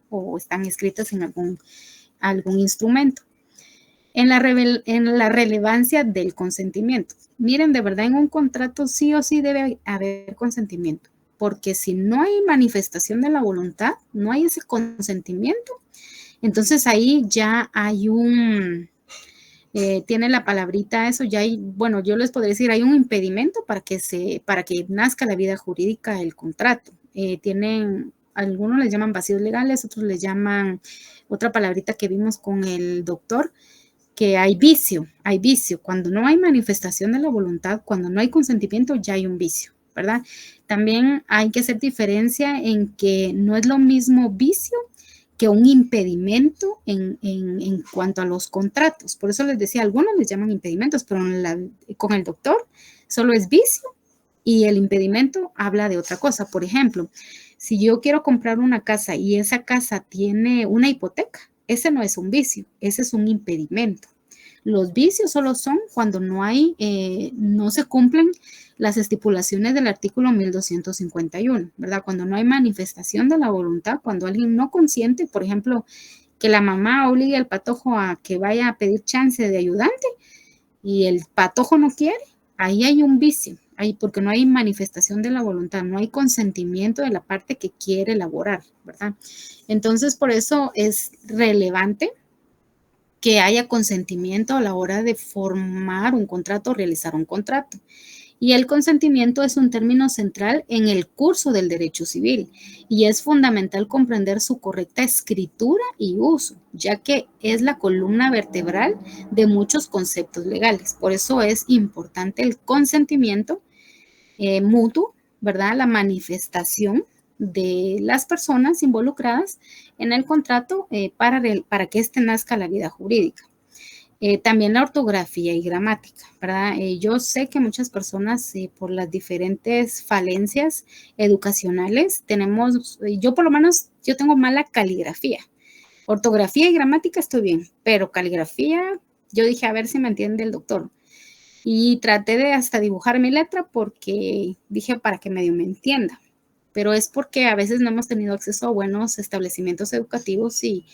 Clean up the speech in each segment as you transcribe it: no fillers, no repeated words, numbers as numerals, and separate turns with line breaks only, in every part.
o están escritas en algún instrumento. En la relevancia del consentimiento. Miren, de verdad en un contrato sí o sí debe haber consentimiento, porque si no hay manifestación de la voluntad, no hay ese consentimiento, entonces ahí ya hay tiene la palabrita eso, ya hay, bueno, yo les podría decir, hay un impedimento para que nazca la vida jurídica del contrato. Algunos les llaman vacíos legales, otros les llaman, otra palabrita que vimos con el doctor, que hay vicio. Cuando no hay manifestación de la voluntad, cuando no hay consentimiento, ya hay un vicio, ¿verdad? También hay que hacer diferencia en que no es lo mismo vicio que un impedimento en cuanto a los contratos. Por eso les decía, algunos les llaman impedimentos, pero con el doctor solo es vicio y el impedimento habla de otra cosa. Por ejemplo, si yo quiero comprar una casa y esa casa tiene una hipoteca, ese no es un vicio, ese es un impedimento. Los vicios solo son cuando no se cumplen las estipulaciones del artículo 1251, ¿verdad? Cuando no hay manifestación de la voluntad, cuando alguien no consiente, por ejemplo, que la mamá obligue al patojo a que vaya a pedir chance de ayudante y el patojo no quiere, ahí hay un vicio, porque no hay manifestación de la voluntad, no hay consentimiento de la parte que quiere elaborar, ¿verdad? Entonces, por eso es relevante que haya consentimiento a la hora de formar un contrato o realizar un contrato. Y el consentimiento es un término central en el curso del derecho civil y es fundamental comprender su correcta escritura y uso, ya que es la columna vertebral de muchos conceptos legales. Por eso es importante el consentimiento mutuo, ¿verdad? La manifestación de las personas involucradas en el contrato para que éste nazca la vida jurídica. También la ortografía y gramática, ¿verdad? Yo sé que muchas personas, por las diferentes falencias educacionales, yo por lo menos, yo tengo mala caligrafía. Ortografía y gramática estoy bien, pero caligrafía, yo dije, a ver si me entiende el doctor. Y traté de hasta dibujar mi letra porque dije para que medio me entienda. Pero es porque a veces no hemos tenido acceso a buenos establecimientos educativos y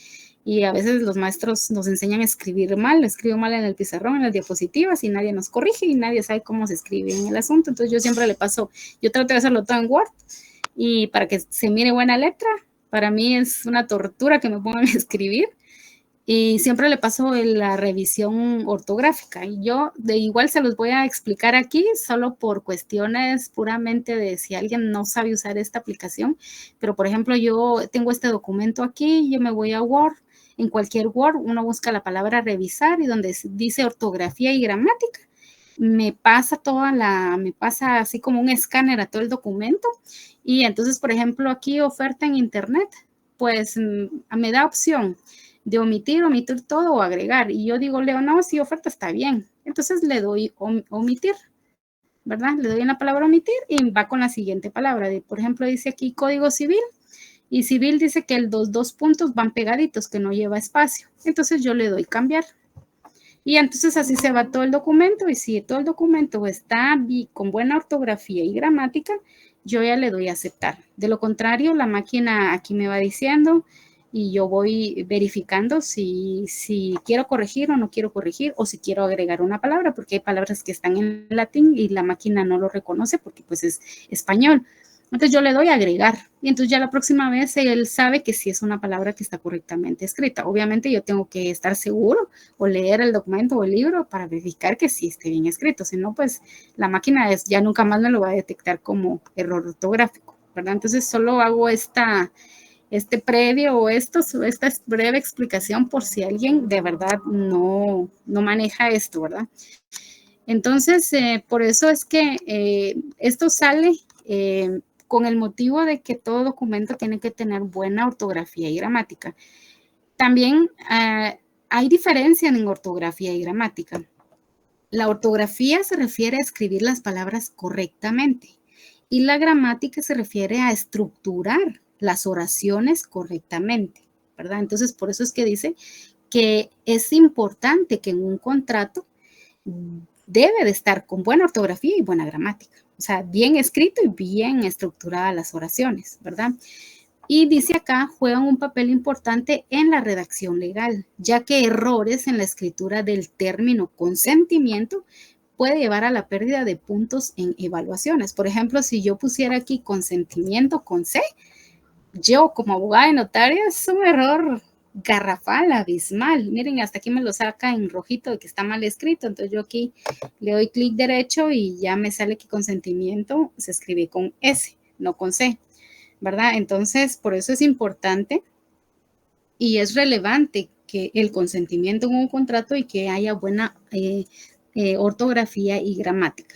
a veces los maestros nos enseñan a escribir mal, escribo mal en el pizarrón, en las diapositivas y nadie nos corrige y nadie sabe cómo se escribe en el asunto. Entonces yo siempre yo trato de hacerlo todo en Word y para que se mire buena letra, para mí es una tortura que me pongan a escribir y siempre le paso la revisión ortográfica. Y yo de igual se los voy a explicar aquí, solo por cuestiones puramente de si alguien no sabe usar esta aplicación. Pero, por ejemplo, yo tengo este documento aquí, yo me voy a Word. En cualquier Word uno busca la palabra revisar y donde dice ortografía y gramática, me pasa así como un escáner a todo el documento. Y entonces, por ejemplo, aquí oferta en internet, pues me da opción de omitir todo o agregar. Y yo digo, Leo, no, si oferta está bien. Entonces le doy omitir, ¿verdad? Le doy en la palabra omitir y va con la siguiente palabra. Por ejemplo, dice aquí Código Civil. Y civil dice que los dos puntos van pegaditos, que no lleva espacio. Entonces yo le doy cambiar. Y entonces así se va todo el documento. Y si todo el documento está con buena ortografía y gramática, yo ya le doy a aceptar. De lo contrario, la máquina aquí me va diciendo y yo voy verificando si quiero corregir o no quiero corregir o si quiero agregar una palabra, porque hay palabras que están en latín y la máquina no lo reconoce porque pues es español. Entonces yo le doy a agregar y entonces ya la próxima vez él sabe que sí es una palabra que está correctamente escrita. Obviamente yo tengo que estar seguro o leer el documento o el libro para verificar que sí esté bien escrito. Si no, pues la máquina ya nunca más me lo va a detectar como error ortográfico, ¿verdad? Entonces solo hago esta previo o esta breve explicación por si alguien de verdad no maneja esto, ¿verdad? Entonces, por eso es que esto sale con el motivo de que todo documento tiene que tener buena ortografía y gramática. También hay diferencia en ortografía y gramática. La ortografía se refiere a escribir las palabras correctamente y la gramática se refiere a estructurar las oraciones correctamente, ¿verdad? Entonces, por eso es que dice que es importante que en un contrato debe de estar con buena ortografía y buena gramática. O sea, bien escrito y bien estructuradas las oraciones, ¿verdad? Y dice acá, juegan un papel importante en la redacción legal, ya que errores en la escritura del término consentimiento puede llevar a la pérdida de puntos en evaluaciones. Por ejemplo, si yo pusiera aquí consentimiento con C, yo como abogada de notaria es un error garrafal, abismal. Miren, hasta aquí me lo saca en rojito de que está mal escrito. Entonces yo aquí le doy clic derecho y ya me sale que consentimiento se escribe con S, no con C, ¿verdad? Entonces, por eso es importante y es relevante que el consentimiento en un contrato y que haya buena ortografía y gramática.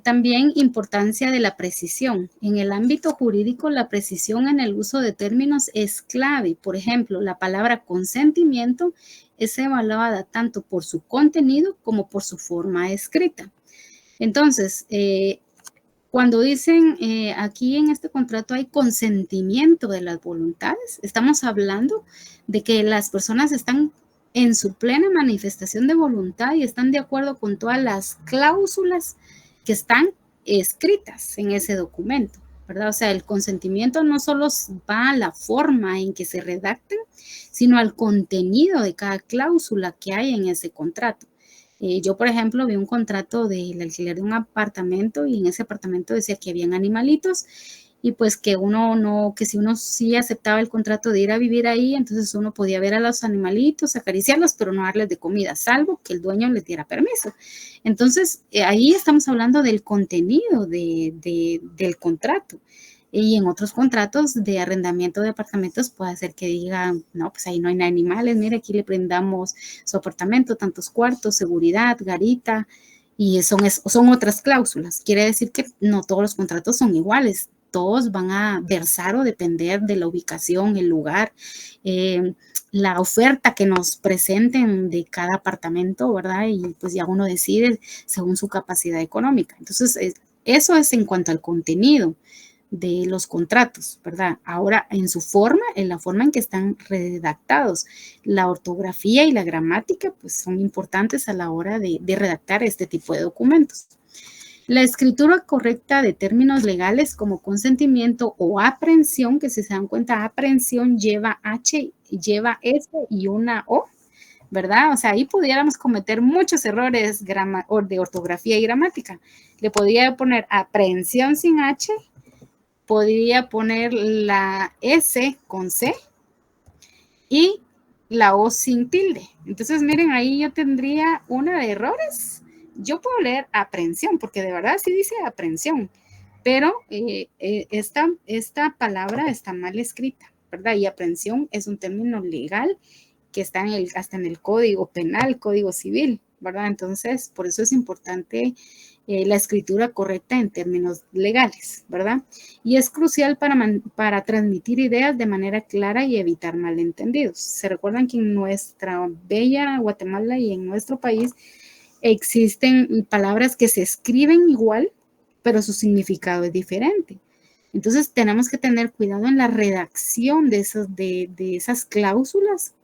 También importancia de la precisión. En el ámbito jurídico, la precisión en el uso de términos es clave. Por ejemplo, la palabra consentimiento es evaluada tanto por su contenido como por su forma escrita. Entonces, cuando dicen aquí en este contrato hay consentimiento de las voluntades, estamos hablando de que las personas están en su plena manifestación de voluntad y están de acuerdo con todas las cláusulas que están escritas en ese documento, ¿verdad? O sea, el consentimiento no solo va a la forma en que se redactan, sino al contenido de cada cláusula que hay en ese contrato. Yo, por ejemplo, vi un contrato del alquiler de un apartamento y en ese apartamento decía que habían animalitos y pues que uno no, que si uno sí aceptaba el contrato de ir a vivir ahí, entonces uno podía ver a los animalitos, acariciarlos, pero no darles de comida, salvo que el dueño les diera permiso. Entonces, ahí estamos hablando del contenido del contrato. Y en otros contratos de arrendamiento de apartamentos puede ser que digan, no, pues ahí no hay animales, mire, aquí le prendamos su apartamento, tantos cuartos, seguridad, garita, y son otras cláusulas. Quiere decir que no todos los contratos son iguales, todos van a versar o depender de la ubicación, el lugar, la oferta que nos presenten de cada apartamento, ¿verdad? Y pues ya uno decide según su capacidad económica. Entonces, eso es en cuanto al contenido de los contratos, ¿verdad? Ahora, en su forma, en la forma en que están redactados, la ortografía y la gramática, pues son importantes a la hora de redactar este tipo de documentos. La escritura correcta de términos legales como consentimiento o aprehensión, que si se dan cuenta, aprehensión lleva H, lleva S y una O, ¿verdad? O sea, ahí pudiéramos cometer muchos errores de ortografía y gramática. Le podría poner aprehensión sin H, podría poner la S con C y la O sin tilde. Entonces, miren, ahí yo tendría una de errores. Yo puedo leer aprehensión, porque de verdad sí dice aprehensión, pero esta palabra está mal escrita, ¿verdad? Y aprehensión es un término legal que está hasta en el Código Penal, Código Civil, ¿verdad? Entonces, por eso es importante la escritura correcta en términos legales, ¿verdad? Y es crucial para transmitir ideas de manera clara y evitar malentendidos. Se recuerdan que en nuestra bella Guatemala y en nuestro país existen palabras que se escriben igual, pero su significado es diferente. Entonces tenemos que tener cuidado en la redacción de esas cláusulas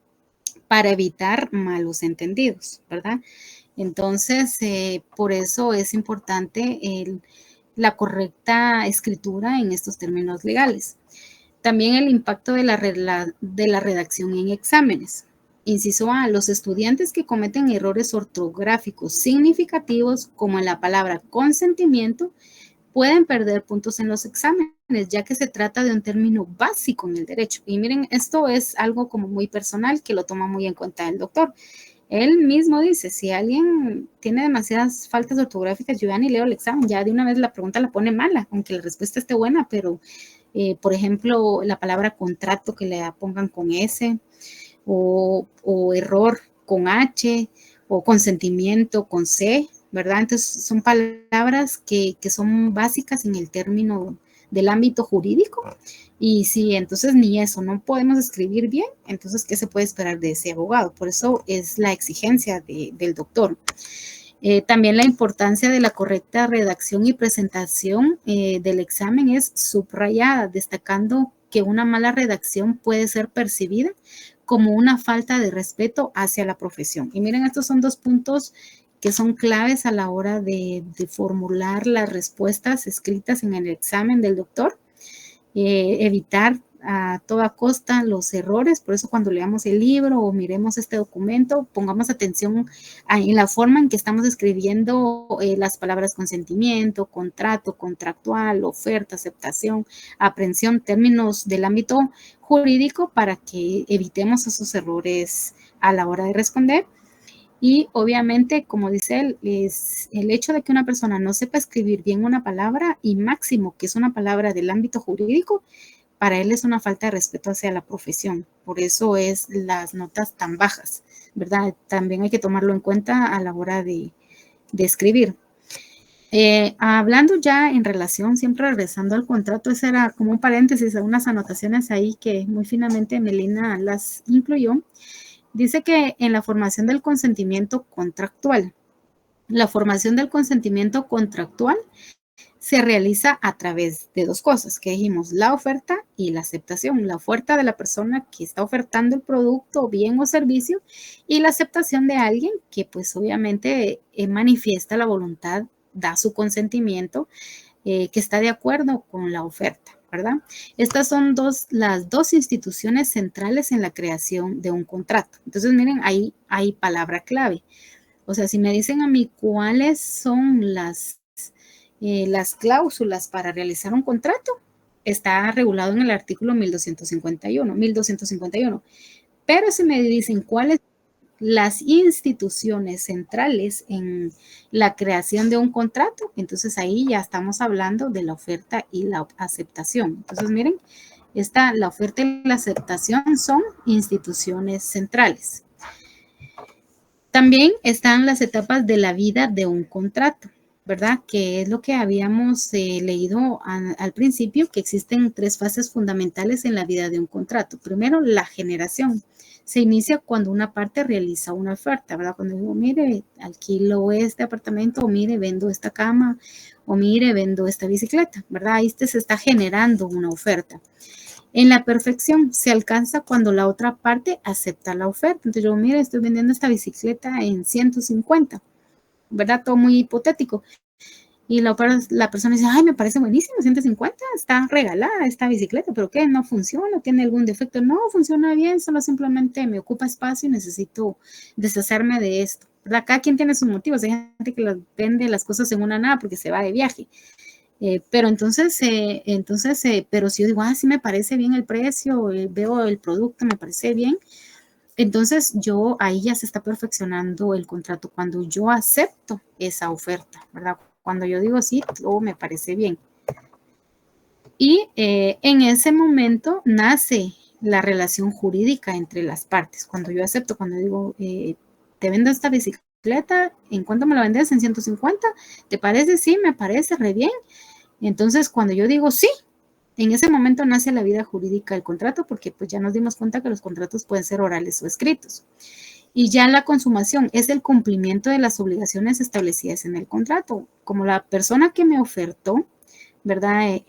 para evitar malos entendidos, ¿verdad? Entonces, por eso es importante la correcta escritura en estos términos legales. También el impacto de la redacción en exámenes. Inciso A, los estudiantes que cometen errores ortográficos significativos, como en la palabra consentimiento, pueden perder puntos en los exámenes, ya que se trata de un término básico en el derecho. Y miren, esto es algo como muy personal que lo toma muy en cuenta el doctor. Él mismo dice, si alguien tiene demasiadas faltas ortográficas, yo ya ni leo el examen, ya de una vez la pregunta la pone mala, aunque la respuesta esté buena, pero por ejemplo, la palabra contrato que le pongan con S, o error con H, o consentimiento con C, ¿verdad? Entonces son palabras que son básicas en el término del ámbito jurídico y si entonces ni eso no podemos escribir bien, entonces ¿qué se puede esperar de ese abogado? Por eso es la exigencia del doctor. También la importancia de la correcta redacción y presentación del examen es subrayada, destacando que una mala redacción puede ser percibida como una falta de respeto hacia la profesión. Y miren, estos son dos puntos que son claves a la hora de formular las respuestas escritas en el examen del doctor. evitar a toda costa los errores. Por eso cuando leamos el libro o miremos este documento, pongamos atención en la forma en que estamos escribiendo las palabras consentimiento, contrato, contractual, oferta, aceptación, aprehensión, términos del ámbito jurídico, para que evitemos esos errores a la hora de responder. Y obviamente, como dice él, es el hecho de que una persona no sepa escribir bien una palabra, y máximo que es una palabra del ámbito jurídico, para él es una falta de respeto hacia la profesión. Por eso es las notas tan bajas, ¿verdad? También hay que tomarlo en cuenta a la hora de escribir. Hablando ya en relación, siempre regresando al contrato, ese era como un paréntesis, unas anotaciones ahí que muy finamente Melina las incluyó. Dice que en la formación del consentimiento contractual, la formación del consentimiento contractual se realiza a través de dos cosas que dijimos: la oferta y la aceptación. La oferta de la persona que está ofertando el producto, bien o servicio, y la aceptación de alguien que pues obviamente manifiesta la voluntad, da su consentimiento, que está de acuerdo con la oferta, ¿verdad? Estas son las dos instituciones centrales en la creación de un contrato. Entonces, miren, ahí hay palabra clave. O sea, si me dicen a mí cuáles son las cláusulas para realizar un contrato, está regulado en el artículo 1251. Pero si me dicen cuáles las instituciones centrales en la creación de un contrato, entonces ahí ya estamos hablando de la oferta y la aceptación. Entonces, miren, la oferta y la aceptación son instituciones centrales. También están las etapas de la vida de un contrato, ¿verdad? Que es lo que habíamos leído al principio, que existen 3 fases fundamentales en la vida de un contrato. Primero, la generación. Se inicia cuando una parte realiza una oferta, ¿verdad? Cuando digo, mire, alquilo este apartamento, o mire, vendo esta cama, o mire, vendo esta bicicleta, ¿verdad? Ahí se está generando una oferta. En la perfección se alcanza cuando la otra parte acepta la oferta. Entonces yo, mire, estoy vendiendo esta bicicleta en 150, ¿verdad? Todo muy hipotético. Y la persona dice, ay, me parece buenísimo, 150, está regalada esta bicicleta, pero ¿qué? ¿No funciona? ¿Tiene algún defecto? No, funciona bien, solo simplemente me ocupa espacio y necesito deshacerme de esto, ¿verdad? Cada quien tiene sus motivos. Hay gente que vende las cosas en una nada porque se va de viaje. Pero entonces, pero si yo digo, sí me parece bien el precio, veo el producto, me parece bien, entonces yo ahí ya se está perfeccionando el contrato cuando yo acepto esa oferta, ¿verdad? Cuando yo digo sí, todo me parece bien. Y en ese momento nace la relación jurídica entre las partes. Cuando yo acepto, cuando digo, te vendo esta bicicleta, ¿en cuánto me la vendes? En 150, ¿te parece? Sí, me parece re bien. Entonces, cuando yo digo sí, en ese momento nace la vida jurídica del contrato, porque pues ya nos dimos cuenta que los contratos pueden ser orales o escritos. Y ya la consumación es el cumplimiento de las obligaciones establecidas en el contrato. Como la persona que me ofertó, ¿verdad?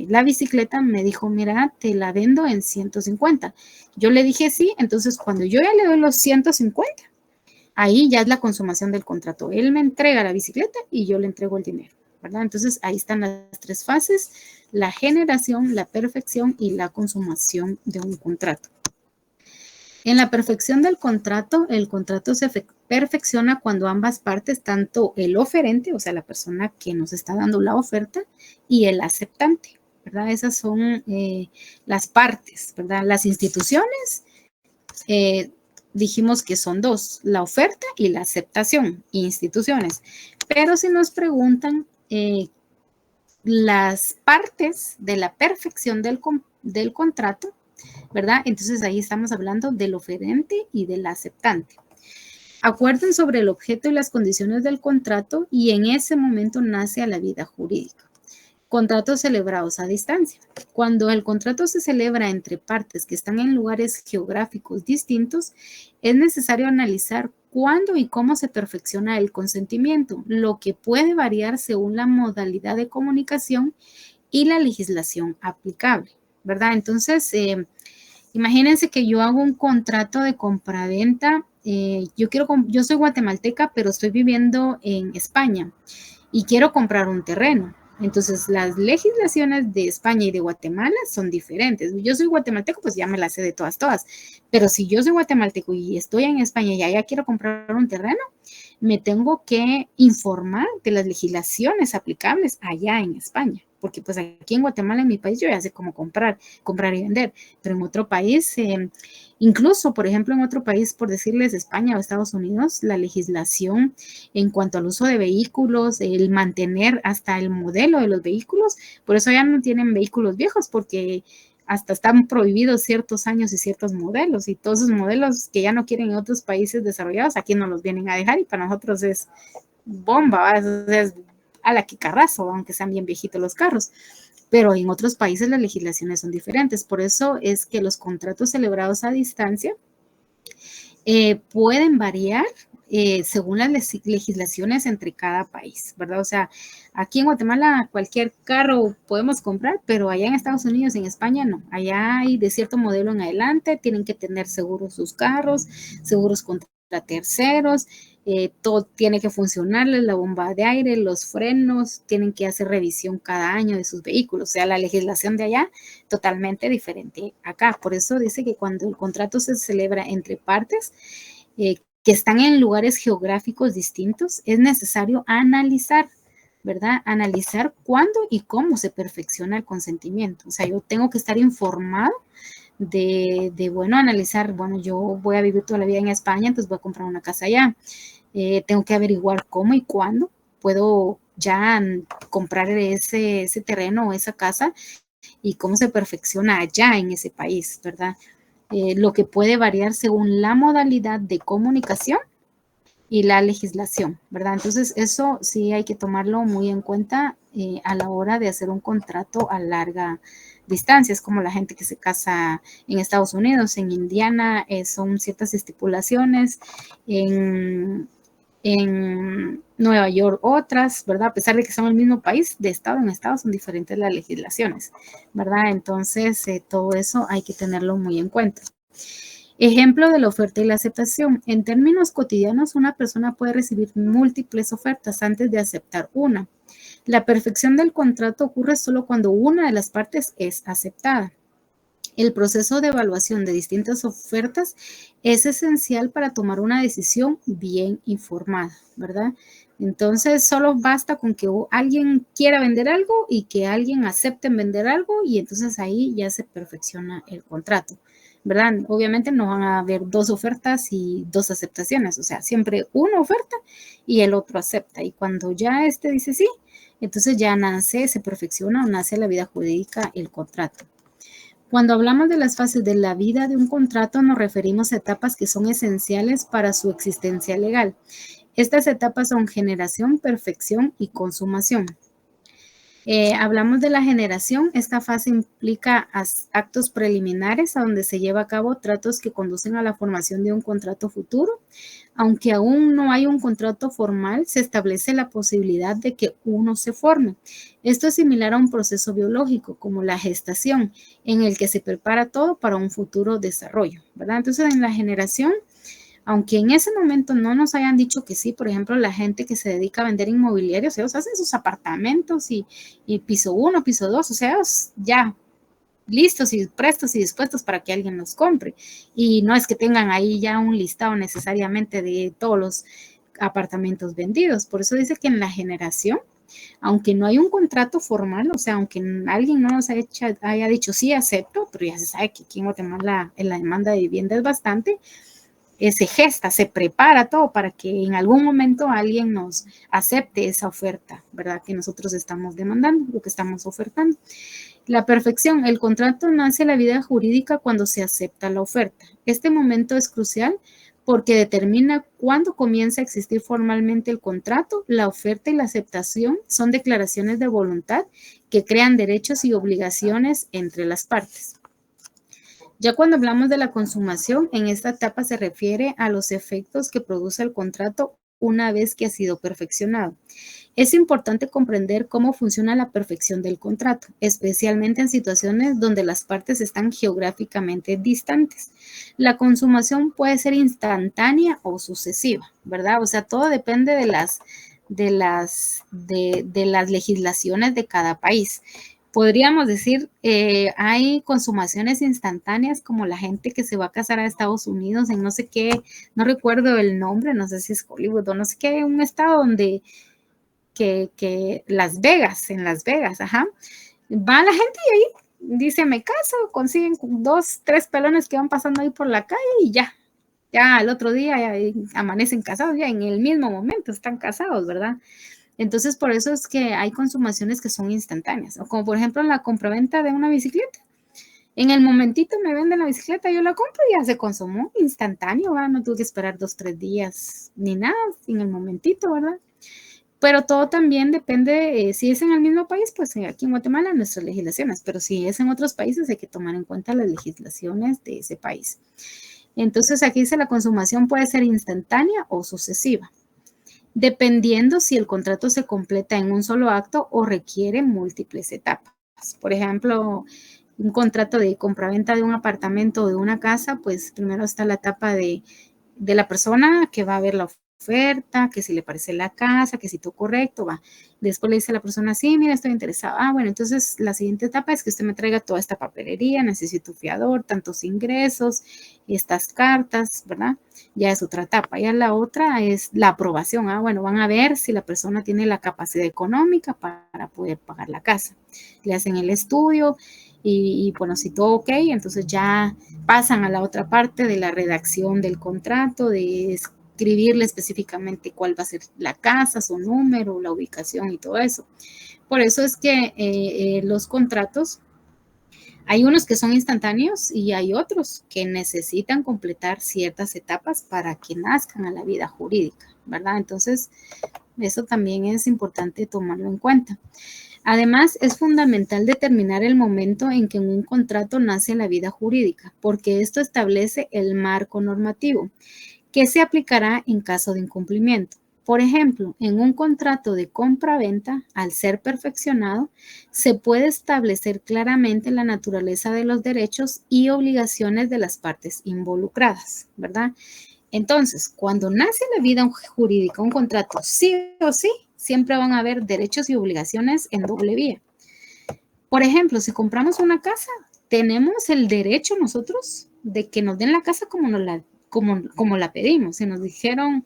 La bicicleta me dijo, mira, te la vendo en 150. Yo le dije sí, entonces cuando yo ya le doy los 150, ahí ya es la consumación del contrato. Él me entrega la bicicleta y yo le entrego el dinero, ¿verdad? Entonces ahí están las 3 fases: la generación, la perfección y la consumación de un contrato. En la perfección del contrato, el contrato se perfecciona cuando ambas partes, tanto el oferente, o sea, la persona que nos está dando la oferta, y el aceptante, ¿verdad? Esas son las partes, ¿verdad? Las instituciones, dijimos que son 2, la oferta y la aceptación, instituciones. Pero si nos preguntan las partes de la perfección del contrato, ¿verdad? Entonces ahí estamos hablando del oferente y del aceptante. Acuerden sobre el objeto y las condiciones del contrato, y en ese momento nace a la vida jurídica. Contratos celebrados a distancia. Cuando el contrato se celebra entre partes que están en lugares geográficos distintos, es necesario analizar cuándo y cómo se perfecciona el consentimiento, lo que puede variar según la modalidad de comunicación y la legislación aplicable, ¿verdad? Entonces, imagínense que yo hago un contrato de compraventa. Yo soy guatemalteca, pero estoy viviendo en España y quiero comprar un terreno. Entonces, las legislaciones de España y de Guatemala son diferentes. Yo soy guatemalteco, pues ya me las sé de todas, todas. Pero si yo soy guatemalteco y estoy en España y allá quiero comprar un terreno, me tengo que informar de las legislaciones aplicables allá en España. Porque pues aquí en Guatemala, en mi país, yo ya sé cómo comprar y vender. Pero en otro país, incluso, por ejemplo, en otro país, por decirles España o Estados Unidos, la legislación en cuanto al uso de vehículos, el mantener hasta el modelo de los vehículos, por eso ya no tienen vehículos viejos, porque hasta están prohibidos ciertos años y ciertos modelos, y todos esos modelos que ya no quieren en otros países desarrollados, aquí no los vienen a dejar, y para nosotros es bomba, es a la que carrazo, aunque sean bien viejitos los carros. Pero en otros países las legislaciones son diferentes, por eso es que los contratos celebrados a distancia pueden variar según las legislaciones entre cada país, ¿verdad? O sea, aquí en Guatemala cualquier carro podemos comprar, pero allá en Estados Unidos, en España no. Allá hay de cierto modelo en adelante, tienen que tener seguros sus carros, seguros contra terceros, todo tiene que funcionarles, la bomba de aire, los frenos, tienen que hacer revisión cada año de sus vehículos. O sea, la legislación de allá totalmente diferente acá. Por eso dice que cuando el contrato se celebra entre partes que están en lugares geográficos distintos, es necesario analizar, ¿verdad? Analizar cuándo y cómo se perfecciona el consentimiento. O sea, yo tengo que estar informado bueno, analizar, bueno, yo voy a vivir toda la vida en España, entonces voy a comprar una casa allá. Tengo que averiguar cómo y cuándo puedo ya comprar ese terreno o esa casa y cómo se perfecciona allá en ese país, ¿verdad? Lo que puede variar según la modalidad de comunicación y la legislación, ¿verdad? Entonces, eso sí hay que tomarlo muy en cuenta a la hora de hacer un contrato a larga distancia. Es como la gente que se casa en Estados Unidos, en Indiana, son ciertas estipulaciones, en Nueva York otras, ¿verdad? A pesar de que son el mismo país, de estado en estado son diferentes las legislaciones, ¿verdad? Entonces, todo eso hay que tenerlo muy en cuenta. Ejemplo de la oferta y la aceptación. En términos cotidianos, una persona puede recibir múltiples ofertas antes de aceptar una. La perfección del contrato ocurre solo cuando una de las partes es aceptada. El proceso de evaluación de distintas ofertas es esencial para tomar una decisión bien informada, ¿verdad? Entonces, solo basta con que alguien quiera vender algo y que alguien acepte vender algo y entonces ahí ya se perfecciona el contrato, ¿verdad? Obviamente no van a haber dos ofertas y dos aceptaciones, o sea, siempre una oferta y el otro acepta. Y cuando ya este dice sí, entonces ya nace, se perfecciona o nace la vida jurídica el contrato. Cuando hablamos de las fases de la vida de un contrato, nos referimos a etapas que son esenciales para su existencia legal. Estas etapas son generación, perfección y consumación. Hablamos de la generación. Esta fase implica actos preliminares a donde se lleva a cabo tratos que conducen a la formación de un contrato futuro. Aunque aún no hay un contrato formal, se establece la posibilidad de que uno se forme. Esto es similar a un proceso biológico, como la gestación, en el que se prepara todo para un futuro desarrollo, ¿verdad? Entonces, en la generación, aunque en ese momento no nos hayan dicho que sí, por ejemplo, la gente que se dedica a vender inmobiliarios, ellos hacen sus apartamentos y piso 1, piso 2, o sea, ellos ya listos y prestos y dispuestos para que alguien los compre. Y no es que tengan ahí ya un listado necesariamente de todos los apartamentos vendidos. Por eso dice que en la generación, aunque no hay un contrato formal, o sea, aunque alguien no nos haya dicho sí, acepto, pero ya se sabe que aquí en Guatemala la demanda de vivienda es bastante, se gesta, se prepara todo para que en algún momento alguien nos acepte esa oferta, ¿verdad? Que nosotros estamos demandando, lo que estamos ofertando. La perfección. El contrato nace en la vida jurídica cuando se acepta la oferta. Este momento es crucial porque determina cuándo comienza a existir formalmente el contrato. La oferta y la aceptación son declaraciones de voluntad que crean derechos y obligaciones entre las partes. Ya cuando hablamos de la consumación, en esta etapa se refiere a los efectos que produce el contrato una vez que ha sido perfeccionado. Es importante comprender cómo funciona la perfección del contrato, especialmente en situaciones donde las partes están geográficamente distantes. La consumación puede ser instantánea o sucesiva, ¿verdad? O sea, todo depende de las legislaciones de cada país. Podríamos decir, hay consumaciones instantáneas como la gente que se va a casar a Estados Unidos en no sé qué, no recuerdo el nombre, no sé si es Hollywood o no sé qué, un estado donde Las Vegas, en Las Vegas, ajá, va la gente y ahí dice me caso, consiguen 2, 3 pelones que van pasando ahí por la calle y ya al otro día ya amanecen casados, ya en el mismo momento están casados, ¿verdad? Entonces, por eso es que hay consumaciones que son instantáneas, o como por ejemplo la compraventa de una bicicleta. En el momentito me venden la bicicleta, yo la compro y ya se consumó instantáneo, ¿verdad? No tuve que esperar 2, 3 días ni nada, en el momentito, ¿verdad? Pero todo también depende, si es en el mismo país, pues aquí en Guatemala nuestras legislaciones, pero si es en otros países hay que tomar en cuenta las legislaciones de ese país. Entonces aquí dice la consumación puede ser instantánea o sucesiva, dependiendo si el contrato se completa en un solo acto o requiere múltiples etapas. Por ejemplo, un contrato de compraventa de un apartamento o de una casa, pues primero está la etapa de la persona que va a ver la oferta, que si le parece la casa, que si todo correcto, va. Después le dice a la persona, sí, mira, estoy interesado. Ah, bueno, entonces la siguiente etapa es que usted me traiga toda esta papelería, necesito un fiador, tantos ingresos, estas cartas, ¿verdad? Ya es otra etapa. Ya la otra es la aprobación. Ah, bueno, van a ver si la persona tiene la capacidad económica para poder pagar la casa. Le hacen el estudio y bueno, si todo ok, entonces ya pasan a la otra parte de la redacción del contrato, de escribirle específicamente cuál va a ser la casa, su número, la ubicación y todo eso. Por eso es que los contratos, hay unos que son instantáneos y hay otros que necesitan completar ciertas etapas para que nazcan a la vida jurídica, ¿verdad? Entonces, eso también es importante tomarlo en cuenta. Además, es fundamental determinar el momento en que en un contrato nace la vida jurídica, porque esto establece el marco normativo que se aplicará en caso de incumplimiento. Por ejemplo, en un contrato de compra-venta, al ser perfeccionado, se puede establecer claramente la naturaleza de los derechos y obligaciones de las partes involucradas, ¿verdad? Entonces, cuando nace la vida jurídica, un contrato, sí o sí, siempre van a haber derechos y obligaciones en doble vía. Por ejemplo, si compramos una casa, tenemos el derecho nosotros de que nos den la casa como la pedimos. Si nos dijeron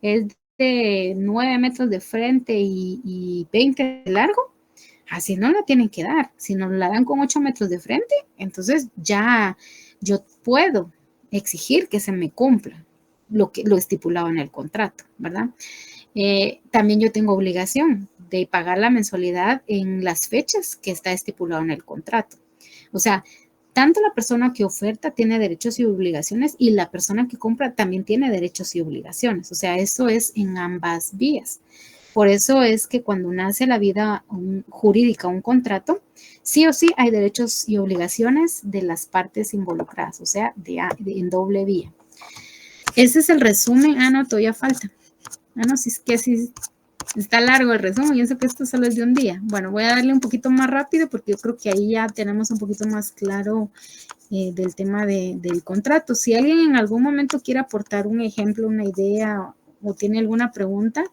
es de 9 metros de frente y 20 de largo, así no la tienen que dar. Si nos la dan con 8 metros de frente, entonces ya yo puedo exigir que se me cumpla lo estipulado en el contrato, ¿verdad? También yo tengo obligación de pagar la mensualidad en las fechas que está estipulado en el contrato. O sea, tanto la persona que oferta tiene derechos y obligaciones y la persona que compra también tiene derechos y obligaciones. O sea, eso es en ambas vías. Por eso es que cuando nace la vida jurídica, un contrato, sí o sí hay derechos y obligaciones de las partes involucradas, o sea, en doble vía. Ese es el resumen. Ah, no, todavía falta. Ah, no, si es que sí está largo el resumen. Yo sé que esto solo es de un día. Bueno, voy a darle un poquito más rápido porque yo creo que ahí ya tenemos un poquito más claro del tema del contrato. Si alguien en algún momento quiere aportar un ejemplo, una idea o tiene alguna pregunta,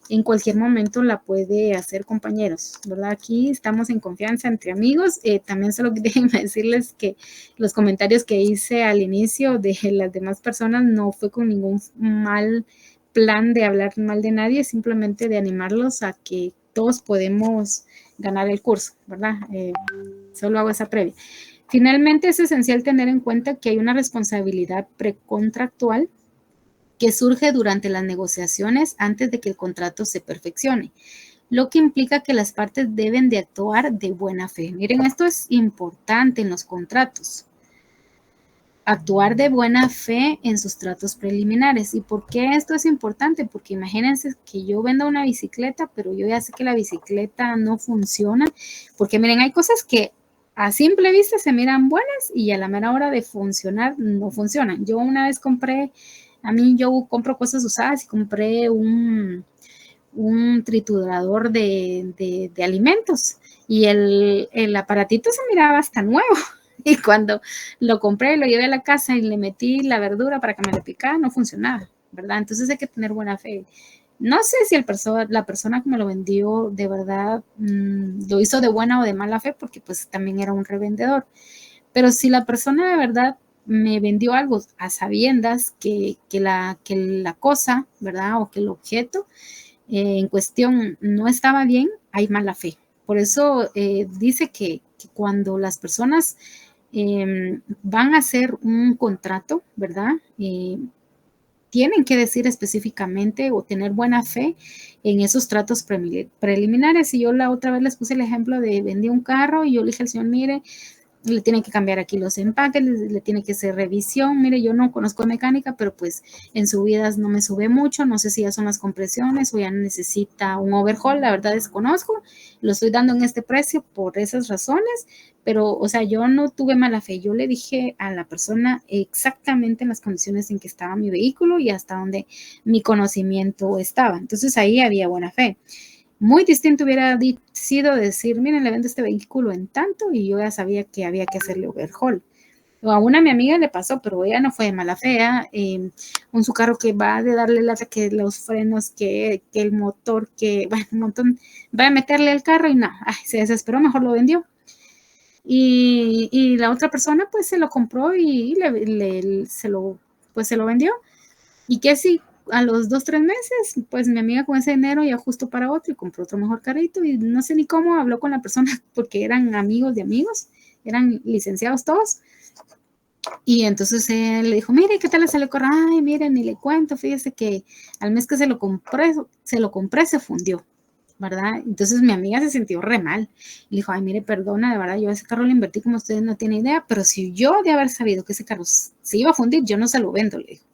en cualquier momento la puede hacer, compañeros, ¿verdad? Aquí estamos en confianza entre amigos. También solo déjenme decirles que los comentarios que hice al inicio de las demás personas no fue con ningún mal plan de hablar mal de nadie, simplemente de animarlos a que todos podemos ganar el curso, ¿verdad? Solo hago esa previa. Finalmente, es esencial tener en cuenta que hay una responsabilidad precontractual que surge durante las negociaciones antes de que el contrato se perfeccione, lo que implica que las partes deben de actuar de buena fe. Miren, esto es importante en los contratos. Actuar de buena fe en sus tratos preliminares. ¿Y por qué esto es importante? Porque imagínense que yo venda una bicicleta, pero yo ya sé que la bicicleta no funciona, porque miren, hay cosas que a simple vista se miran buenas y a la mera hora de funcionar no funcionan. Yo una vez yo compro cosas usadas y compré un triturador de alimentos y el aparatito se miraba hasta nuevo. Y cuando lo compré, lo llevé a la casa y le metí la verdura para que me la picara, no funcionaba, ¿verdad? Entonces hay que tener buena fe. No sé si la persona que me lo vendió de verdad lo hizo de buena o de mala fe, porque pues también era un revendedor. Pero si la persona de verdad me vendió algo a sabiendas que la cosa, ¿verdad? O que el objeto en cuestión no estaba bien, hay mala fe. Por eso dice que cuando las personas van a hacer un contrato, ¿verdad? Tienen que decir específicamente o tener buena fe en esos tratos preliminares. Y yo la otra vez les puse el ejemplo de vendí un carro y yo le dije al señor, mire, le tiene que cambiar aquí los empaques, le tiene que hacer revisión. Mire, yo no conozco de mecánica, pero pues en subidas no me sube mucho, no sé si ya son las compresiones o ya necesita un overhaul, la verdad desconozco, lo estoy dando en este precio por esas razones, pero o sea, yo no tuve mala fe, yo le dije a la persona exactamente en las condiciones en que estaba mi vehículo y hasta donde mi conocimiento estaba, entonces ahí había buena fe. Muy distinto hubiera sido decir, miren, le vendo este vehículo en tanto y yo ya sabía que había que hacerle overhaul. O a una mi amiga le pasó, pero ella no fue de mala fe, un su carro que va de darle lata, que los frenos, que el motor, que, bueno, un montón, va a meterle al carro y no, ay, se desesperó, mejor lo vendió. Y la otra persona pues se lo compró y pues se lo vendió. Y que sí, a los 2, 3 meses, pues mi amiga con ese dinero ya justo para otro y compró otro mejor carrito y no sé ni cómo habló con la persona porque eran amigos de amigos, eran licenciados todos. Y entonces él le dijo, mire, ¿qué tal le salió el carro? Ay, miren, ni le cuento, fíjese que al mes que se lo compré, se fundió, ¿verdad? Entonces mi amiga se sintió re mal. Y le dijo, ay, mire, perdona, de verdad, yo a ese carro le invertí como ustedes no tienen idea, pero si yo de haber sabido que ese carro se iba a fundir, yo no se lo vendo, le dijo.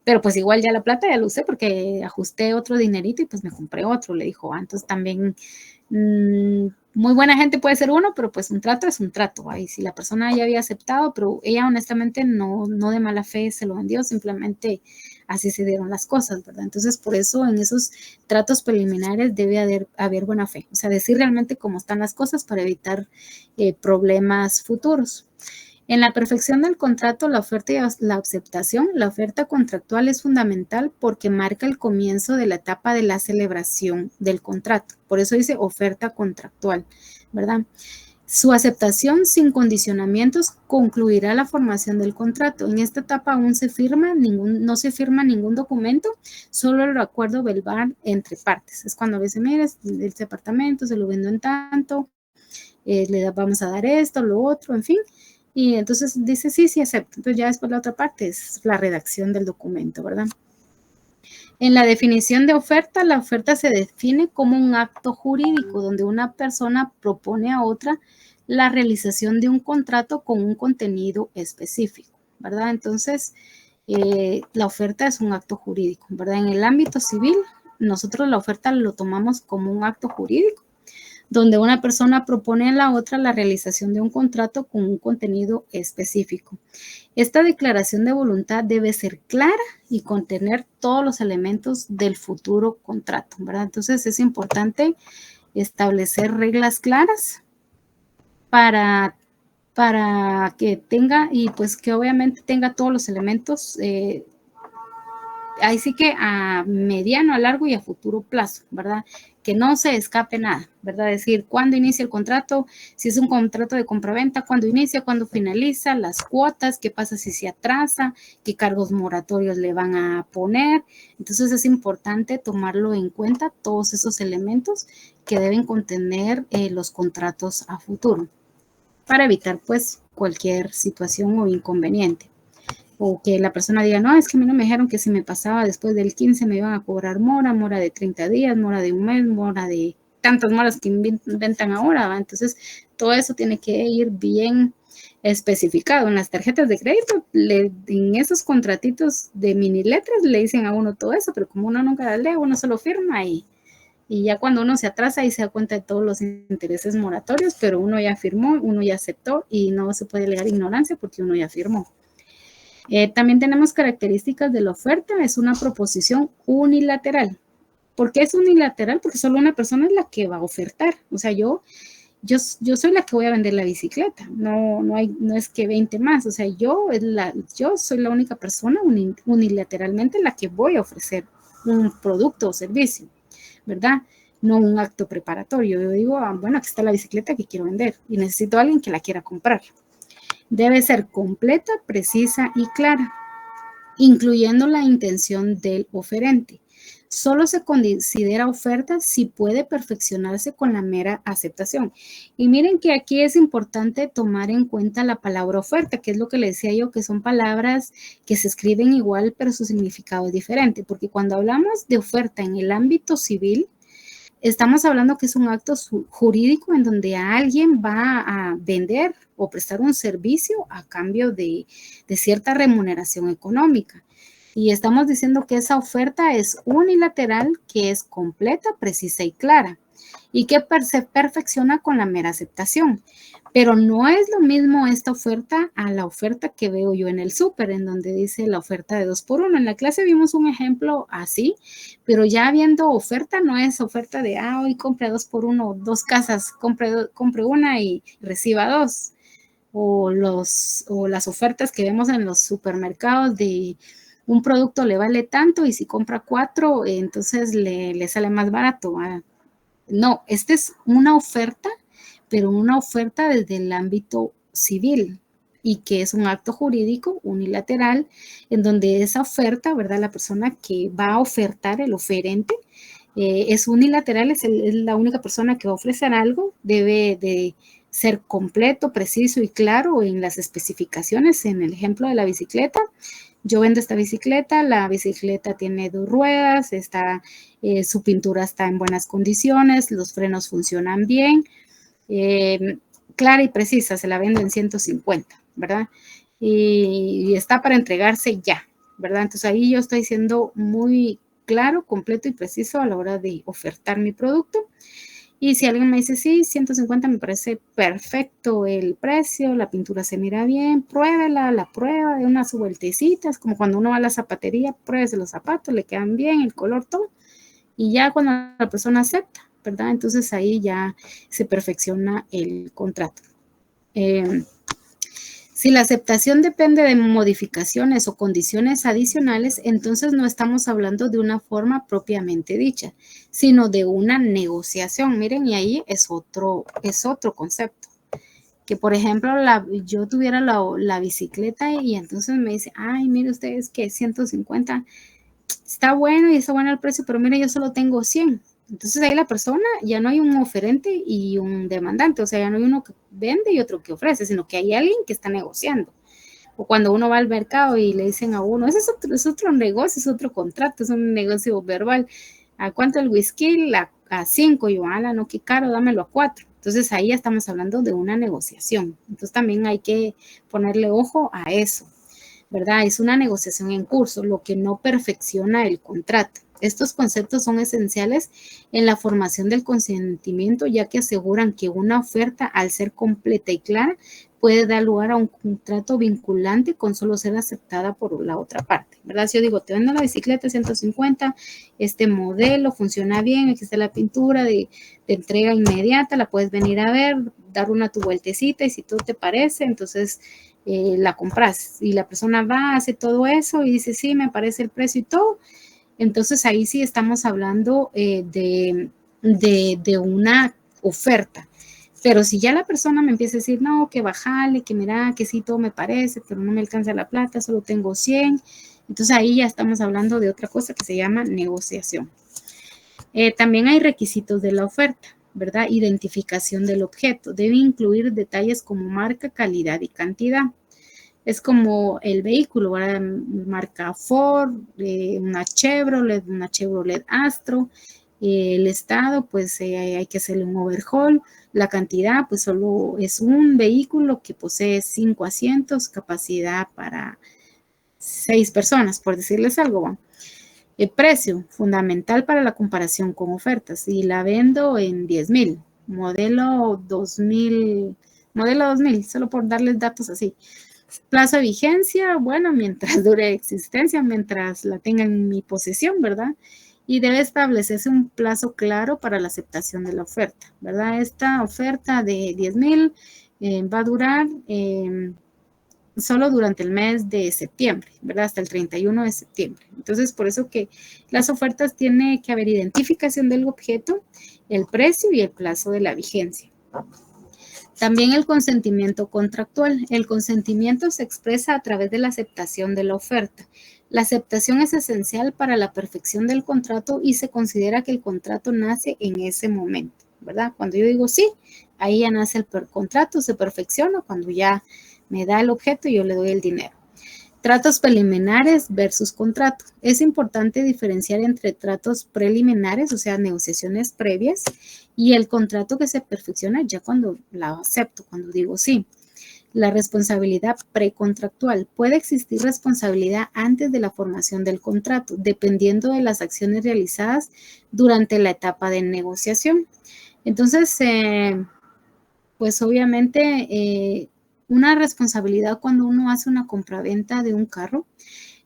Pero pues igual ya la plata ya lo usé porque ajusté otro dinerito y pues me compré otro, le dijo. Entonces también muy buena gente puede ser uno, pero pues un trato es un trato. Ahí si la persona ya había aceptado, pero ella honestamente no de mala fe se lo vendió, simplemente así se dieron las cosas, ¿verdad? Entonces por eso en esos tratos preliminares debe haber buena fe, o sea, decir realmente cómo están las cosas para evitar problemas futuros. En la perfección del contrato, la oferta y la aceptación, la oferta contractual es fundamental porque marca el comienzo de la etapa de la celebración del contrato. Por eso dice oferta contractual, ¿verdad? Su aceptación sin condicionamientos concluirá la formación del contrato. En esta etapa aún no se firma ningún documento, solo el acuerdo verbal entre partes. Es cuando a veces, mira, el departamento se lo vendo en tanto, vamos a dar esto, lo otro, en fin. Y entonces dice, sí, sí, acepto. Entonces ya después la otra parte es la redacción del documento, ¿verdad? En la definición de oferta, la oferta se define como un acto jurídico donde una persona propone a otra la realización de un contrato con un contenido específico, ¿verdad? Entonces, la oferta es un acto jurídico, ¿verdad? En el ámbito civil, nosotros la oferta lo tomamos como un acto jurídico donde una persona propone a la otra la realización de un contrato con un contenido específico. Esta declaración de voluntad debe ser clara y contener todos los elementos del futuro contrato, ¿verdad? Entonces es importante establecer reglas claras para, para que tenga y pues que obviamente tenga todos los elementos ahí sí que a mediano, a largo y a futuro plazo, ¿verdad? Que no se escape nada, ¿verdad? Es decir, cuándo inicia el contrato, si es un contrato de compraventa, cuándo inicia, cuándo finaliza, las cuotas, qué pasa si se atrasa, qué cargos moratorios le van a poner. Entonces es importante tomarlo en cuenta, todos esos elementos que deben contener los contratos a futuro para evitar pues cualquier situación o inconveniente. O que la persona diga, no, es que a mí no me dijeron que si me pasaba después del 15 me iban a cobrar mora de 30 días, mora de un mes, mora de tantas moras que inventan ahora, ¿va? Entonces todo eso tiene que ir bien especificado. En las tarjetas de crédito, en esos contratitos de mini letras le dicen a uno todo eso, pero como uno nunca la lee, uno solo firma y ya cuando uno se atrasa y se da cuenta de todos los intereses moratorios, pero uno ya firmó, uno ya aceptó y no se puede alegar ignorancia porque uno ya firmó. También tenemos características de la oferta, es una proposición unilateral. ¿Por qué es unilateral? Porque solo una persona es la que va a ofertar. O sea, yo soy la que voy a vender la bicicleta, no es que 20 más, o sea, yo soy la única persona unilateralmente la que voy a ofrecer un producto o servicio, ¿verdad? No un acto preparatorio. Yo digo, bueno, aquí está la bicicleta que quiero vender y necesito a alguien que la quiera comprar. Debe ser completa, precisa y clara, incluyendo la intención del oferente. Solo se considera oferta si puede perfeccionarse con la mera aceptación. Y miren que aquí es importante tomar en cuenta la palabra oferta, que es lo que le decía yo, que son palabras que se escriben igual, pero su significado es diferente, porque cuando hablamos de oferta en el ámbito civil, estamos hablando que es un acto jurídico en donde alguien va a vender o prestar un servicio a cambio de cierta remuneración económica. Y estamos diciendo que esa oferta es unilateral, que es completa, precisa y clara, y que se perfecciona con la mera aceptación. Pero no es lo mismo esta oferta a la oferta que veo yo en el súper, en donde dice la oferta de 2x1. En la clase vimos un ejemplo así, pero ya viendo oferta, no es oferta de, hoy compre 2x1, 2 casas, compre una y reciba 2. O las ofertas que vemos en los supermercados de un producto le vale tanto y si compra 4, entonces le sale más barato. No, esta es una oferta, pero una oferta desde el ámbito civil y que es un acto jurídico unilateral en donde esa oferta, ¿verdad? La persona que va a ofertar, el oferente, es unilateral, es la única persona que va a ofrecer algo, debe de ser completo, preciso y claro en las especificaciones. En el ejemplo de la bicicleta, yo vendo esta bicicleta, la bicicleta tiene 2 ruedas, su pintura está en buenas condiciones, los frenos funcionan bien, clara y precisa, se la vendo en 150, ¿verdad? Y está para entregarse ya, ¿verdad? Entonces ahí yo estoy siendo muy claro, completo y preciso a la hora de ofertar mi producto. Y si alguien me dice, sí, 150 me parece perfecto el precio, la pintura se mira bien, pruébela, la prueba, de unas vueltecitas, como cuando uno va a la zapatería, pruébese los zapatos, le quedan bien, el color, todo. Y ya cuando la persona acepta, ¿verdad? Entonces ahí ya se perfecciona el contrato. Si la aceptación depende de modificaciones o condiciones adicionales, entonces no estamos hablando de una forma propiamente dicha, sino de una negociación. Miren, y ahí es otro concepto. Que, por ejemplo, yo tuviera la bicicleta y entonces me dice, ay, mire ustedes que 150 está bueno y está bueno el precio, pero mire, yo solo tengo 100. Entonces ahí la persona, ya no hay un oferente y un demandante, o sea, ya no hay uno que vende y otro que ofrece, sino que hay alguien que está negociando. O cuando uno va al mercado y le dicen a uno, ese es otro negocio, es otro contrato, es un negocio verbal. ¿A cuánto el whisky? A 5, yo, no, qué caro, dámelo a 4. Entonces ahí ya estamos hablando de una negociación. Entonces también hay que ponerle ojo a eso, ¿verdad? Es una negociación en curso, lo que no perfecciona el contrato. Estos conceptos son esenciales en la formación del consentimiento, ya que aseguran que una oferta, al ser completa y clara, puede dar lugar a un contrato vinculante con solo ser aceptada por la otra parte, ¿verdad? Si yo digo, te vendo la bicicleta 150, este modelo funciona bien, aquí está la pintura de entrega inmediata, la puedes venir a ver, dar una tu vueltecita y si todo te parece, entonces la compras y la persona va, hace todo eso y dice, sí, me parece el precio y todo, entonces ahí sí estamos hablando de una oferta. Pero si ya la persona me empieza a decir, no, que bajale, que mira, que sí, todo me parece, pero no me alcanza la plata, solo tengo 100, entonces ahí ya estamos hablando de otra cosa que se llama negociación. También hay requisitos de la oferta, ¿verdad? Identificación del objeto. Debe incluir detalles como marca, calidad y cantidad. Es como el vehículo, ¿verdad? Marca Ford, una Chevrolet Astro, el estado, pues hay que hacerle un overhaul. La cantidad, pues solo es un vehículo que posee 5 asientos, capacidad para 6 personas, por decirles algo. ¿Va? El precio, fundamental para la comparación con ofertas. Y la vendo en 10,000, modelo 2000, solo por darles datos así. Plazo de vigencia, bueno, mientras dure existencia, mientras la tenga en mi posesión, ¿verdad? Y debe establecerse un plazo claro para la aceptación de la oferta, ¿verdad? Esta oferta de 10,000 va a durar solo durante el mes de septiembre, ¿verdad? Hasta el 31 de septiembre. Entonces, por eso que las ofertas tiene que haber identificación del objeto, el precio y el plazo de la vigencia. También el consentimiento contractual. El consentimiento se expresa a través de la aceptación de la oferta. La aceptación es esencial para la perfección del contrato y se considera que el contrato nace en ese momento, ¿verdad? Cuando yo digo sí, ahí ya nace el contrato, se perfecciona cuando ya me da el objeto y yo le doy el dinero. Tratos preliminares versus contrato. Es importante diferenciar entre tratos preliminares, o sea, negociaciones previas, y el contrato que se perfecciona ya cuando la acepto, cuando digo sí. La responsabilidad precontractual. Puede existir responsabilidad antes de la formación del contrato, dependiendo de las acciones realizadas durante la etapa de negociación. Entonces, pues obviamente una responsabilidad cuando uno hace una compraventa de un carro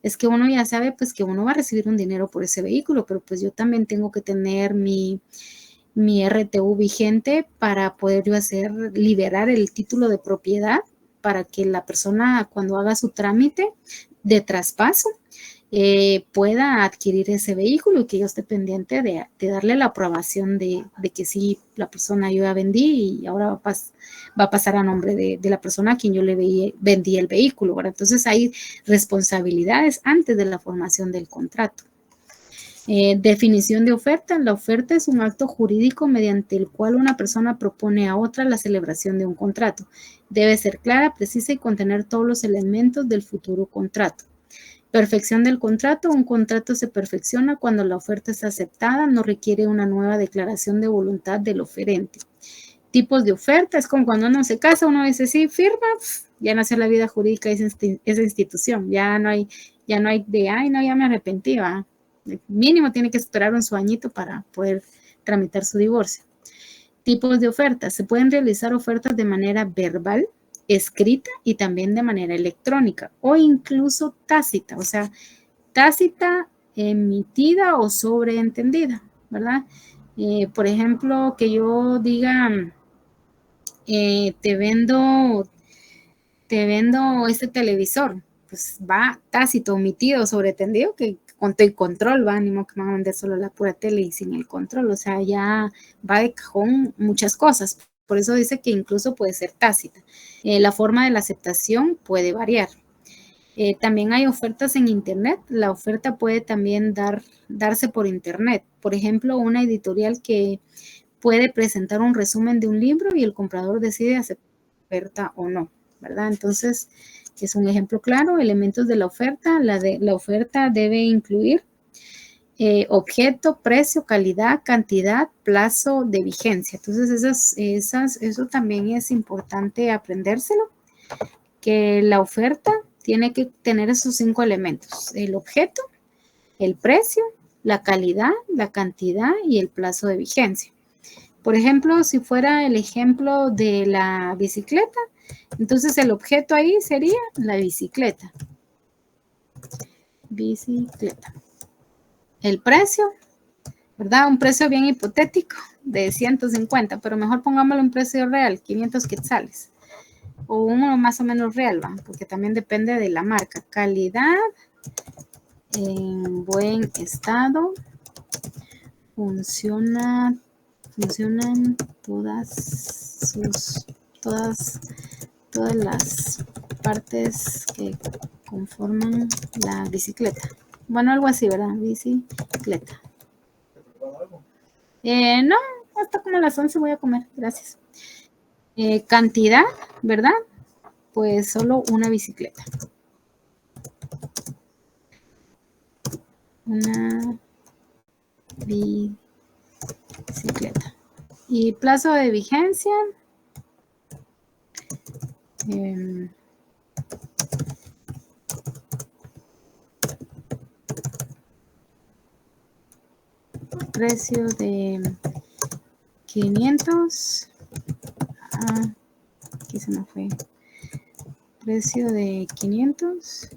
es que uno ya sabe pues que uno va a recibir un dinero por ese vehículo, pero pues yo también tengo que tener mi RTU vigente para poder yo liberar el título de propiedad para que la persona cuando haga su trámite de traspaso pueda adquirir ese vehículo y que yo esté pendiente de darle la aprobación de que sí, la persona yo ya vendí y ahora va a pasar a nombre de la persona a quien yo le vendí el vehículo, ¿verdad? Entonces hay responsabilidades antes de la formación del contrato. Definición de oferta. La oferta es un acto jurídico mediante el cual una persona propone a otra la celebración de un contrato. Debe ser clara, precisa y contener todos los elementos del futuro contrato. Perfección del contrato. Un contrato se perfecciona cuando la oferta es aceptada, no requiere una nueva declaración de voluntad del oferente. Tipos de oferta. Es como cuando uno se casa, uno dice sí, firma, ya nació la vida jurídica de esa institución. Ya no hay de, ay, no, ya me arrepentí, ¿va? Mínimo tiene que esperar su añito para poder tramitar su divorcio. Tipos de ofertas. Se pueden realizar ofertas de manera verbal, escrita y también de manera electrónica o incluso tácita, o sea, tácita, emitida o sobreentendida, ¿verdad? Por ejemplo, que yo diga, te vendo este televisor, pues va tácito, omitido, sobreentendido, que con todo el control, va, ni modo que me van a vender solo la pura tele y sin el control, o sea, ya va de cajón muchas cosas. Por eso dice que incluso puede ser tácita. La forma de la aceptación puede variar. También hay ofertas en Internet. La oferta puede también darse por Internet. Por ejemplo, una editorial que puede presentar un resumen de un libro y el comprador decide aceptar la oferta o no, ¿verdad? Entonces, es un ejemplo claro. Elementos de la oferta. La oferta debe incluir objeto, precio, calidad, cantidad, plazo de vigencia. Entonces, eso también es importante aprendérselo, que la oferta tiene que tener esos 5 elementos: el objeto, el precio, la calidad, la cantidad y el plazo de vigencia. Por ejemplo, si fuera el ejemplo de la bicicleta, entonces el objeto ahí sería la bicicleta. Bicicleta. El precio, ¿verdad? Un precio bien hipotético de 150, pero mejor pongámoslo un precio real, 500 quetzales. O uno más o menos real, ¿va? Porque también depende de la marca. Calidad, en buen estado, funcionan todas las partes que conforman la bicicleta. Bueno, algo así, ¿verdad? Bicicleta. No, hasta como a las 11 voy a comer, gracias. Cantidad, ¿verdad? Pues solo una bicicleta. Una bicicleta. Y plazo de vigencia. Precio de 500. Aquí se me fue. Precio de 500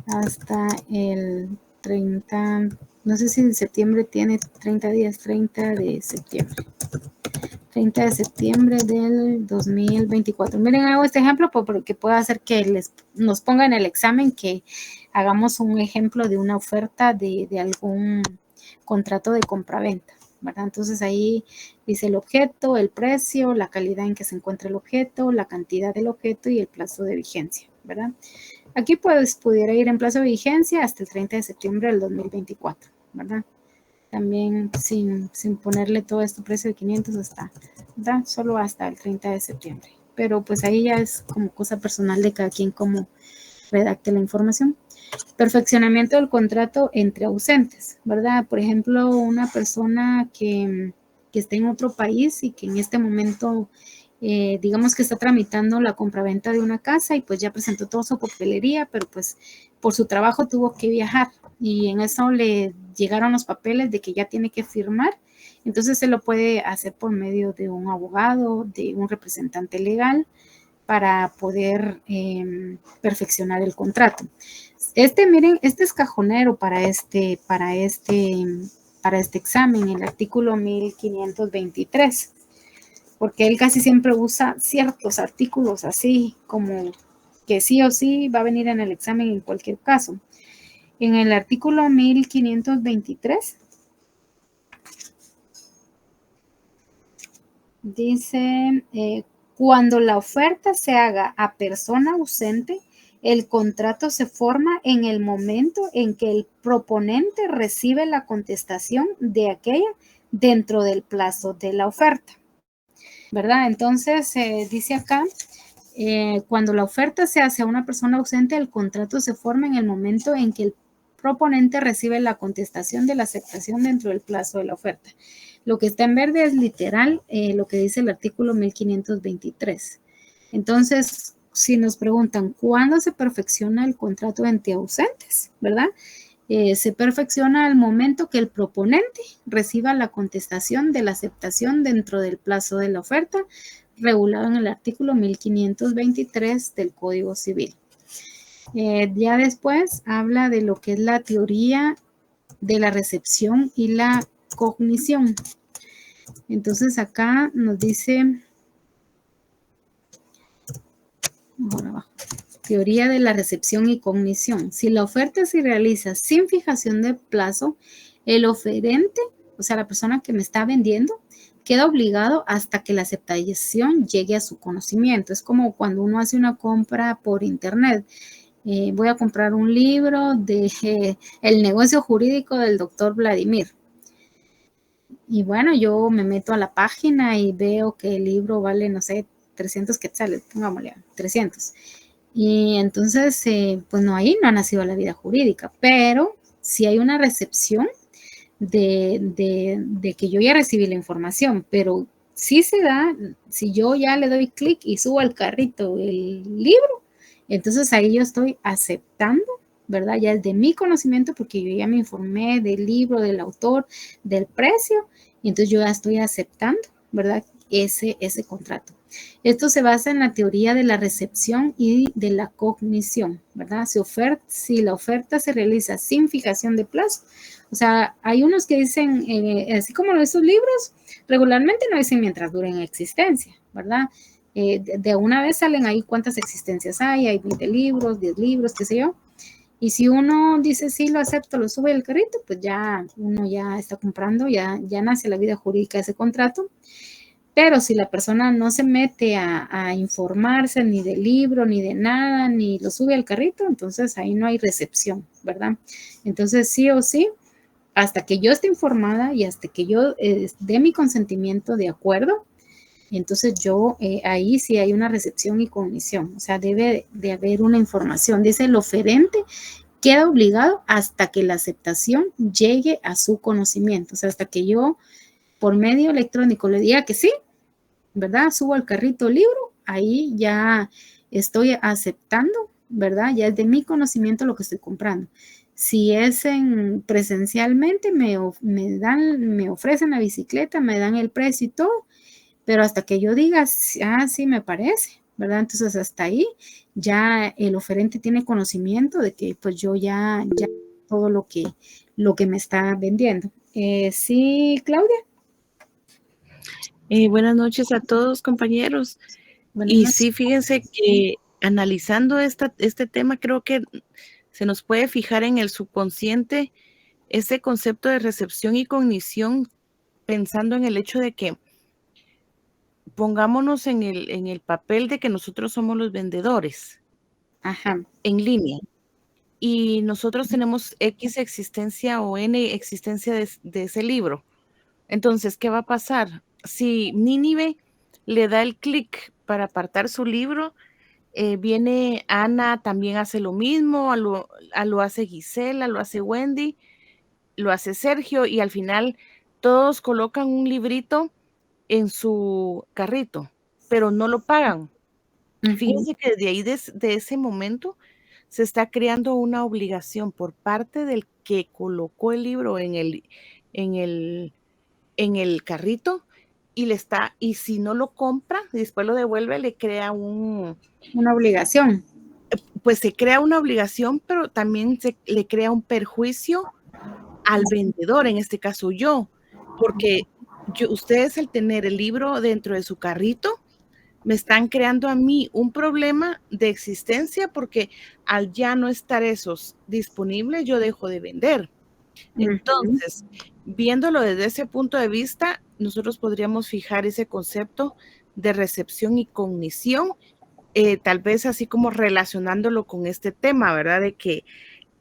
hasta el 30, no sé si en septiembre tiene 30 días, 30 de septiembre. 30 de septiembre del 2024. Miren, hago este ejemplo porque puede hacer que nos ponga en el examen que hagamos un ejemplo de una oferta de algún contrato de compraventa, ¿verdad? Entonces ahí dice el objeto, el precio, la calidad en que se encuentra el objeto, la cantidad del objeto y el plazo de vigencia, ¿verdad? Aquí pues pudiera ir en plazo de vigencia hasta el 30 de septiembre del 2024, ¿verdad? También sin ponerle todo este precio de 500 hasta, ¿verdad? Solo hasta el 30 de septiembre. Pero pues ahí ya es como cosa personal de cada quien cómo redacte la información. Perfeccionamiento del contrato entre ausentes, ¿verdad? Por ejemplo, una persona que esté en otro país y que en este momento, digamos que está tramitando la compraventa de una casa y pues ya presentó toda su papelería, pero pues por su trabajo tuvo que viajar y en eso le llegaron los papeles de que ya tiene que firmar. Entonces se lo puede hacer por medio de un abogado, de un representante legal, para poder perfeccionar el contrato. Miren, este es cajonero para este examen, el artículo 1523, porque él casi siempre usa ciertos artículos así, como que sí o sí va a venir en el examen en cualquier caso. En el artículo 1523 dice, cuando la oferta se haga a persona ausente, el contrato se forma en el momento en que el proponente recibe la contestación de aquella dentro del plazo de la oferta, ¿verdad? Entonces, dice acá, cuando la oferta se hace a una persona ausente, el contrato se forma en el momento en que el proponente recibe la contestación de la aceptación dentro del plazo de la oferta. Lo que está en verde es literal lo que dice el artículo 1523. Entonces, si nos preguntan cuándo se perfecciona el contrato entre ausentes, ¿verdad? Se perfecciona al momento que el proponente reciba la contestación de la aceptación dentro del plazo de la oferta, regulado en el artículo 1523 del Código Civil. Ya después habla de lo que es la teoría de la recepción y la cognición. Entonces acá nos dice, teoría de la recepción y cognición. Si la oferta se realiza sin fijación de plazo, el oferente, o sea, la persona que me está vendiendo, queda obligado hasta que la aceptación llegue a su conocimiento. Es como cuando uno hace una compra por internet. Voy a comprar un libro de El negocio jurídico del doctor Vladimir. Y bueno, yo me meto a la página y veo que el libro vale, no sé, 300 quetzales, pongámosle, 300. Y entonces, pues no, ahí no ha nacido la vida jurídica, pero si hay una recepción de que yo ya recibí la información, pero sí se da, si yo ya le doy clic y subo al carrito el libro, entonces ahí yo estoy aceptando, ¿verdad? Ya es de mi conocimiento porque yo ya me informé del libro, del autor, del precio, y entonces yo ya estoy aceptando, ¿verdad? Ese contrato. Esto se basa en la teoría de la recepción y de la cognición, ¿verdad? Si la oferta se realiza sin fijación de plazo, o sea, hay unos que dicen, así como esos libros, regularmente no dicen mientras duren existencia, ¿verdad? De una vez salen ahí cuántas existencias hay 20 libros, 10 libros, qué sé yo. Y si uno dice, sí, lo acepto, lo sube al carrito, pues ya uno ya está comprando, ya nace la vida jurídica de ese contrato. Pero si la persona no se mete a informarse ni del libro, ni de nada, ni lo sube al carrito, entonces ahí no hay recepción, ¿verdad? Entonces sí o sí, hasta que yo esté informada y hasta que yo dé mi consentimiento de acuerdo, entonces yo ahí sí hay una recepción y cognición, o sea, debe de haber una información. Dice el oferente queda obligado hasta que la aceptación llegue a su conocimiento, o sea, hasta que yo por medio electrónico le diga que sí, ¿verdad? Subo al carrito libro, ahí ya estoy aceptando, ¿verdad? Ya es de mi conocimiento lo que estoy comprando. Si es presencialmente, me ofrecen la bicicleta, me dan el precio y todo, pero hasta que yo diga, ah, sí, me parece, ¿verdad? Entonces hasta ahí ya el oferente tiene conocimiento de que pues yo ya todo lo que me está vendiendo. Sí, Claudia.
Buenas noches a todos, compañeros.
Buenas
Y
noches.
sí, fíjense que analizando este tema, creo que se nos puede fijar en el subconsciente ese concepto de recepción y cognición, pensando en el hecho de que pongámonos en el papel de que nosotros somos los vendedores
Ajá.
en línea y nosotros tenemos X existencia o N existencia de ese libro. Entonces, ¿qué va a pasar? Si Nínive le da el clic para apartar su libro, viene Ana, también hace lo mismo, lo hace Gisela, lo hace Wendy, lo hace Sergio y al final todos colocan un librito en su carrito, pero no lo pagan.
Ujú.
Fíjense que desde ahí, de ese momento, se está creando una obligación por parte del que colocó el libro en el, en el carrito y si no lo compra, después lo devuelve, le crea
Una obligación.
pues se crea una obligación, pero también se le crea un perjuicio al vendedor, en este caso yo, porque ustedes al tener el libro dentro de su carrito, me están creando a mí un problema de existencia porque al ya no estar esos disponibles, yo dejo de vender.
Ujú.
Entonces, viéndolo desde ese punto de vista, nosotros podríamos fijar ese concepto de recepción y cognición, tal vez así como relacionándolo con este tema, ¿verdad? De que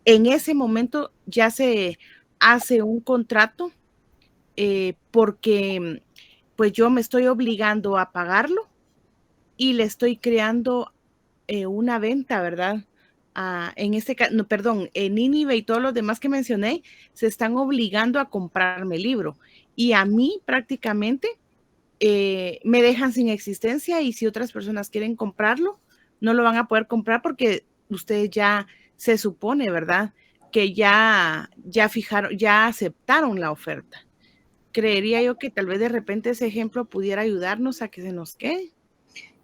en ese momento ya se hace un contrato porque pues yo me estoy obligando a pagarlo y le estoy creando una venta, ¿verdad? En este caso, no, perdón, en Nínive y todos los demás que mencioné se están obligando a comprarme el libro y a mí prácticamente me dejan sin existencia y si otras personas quieren comprarlo, no lo van a poder comprar porque ustedes ya se supone, ¿verdad? Que ya fijaron, ya aceptaron la oferta. Creería yo que tal vez de repente ese ejemplo pudiera ayudarnos a que se nos quede.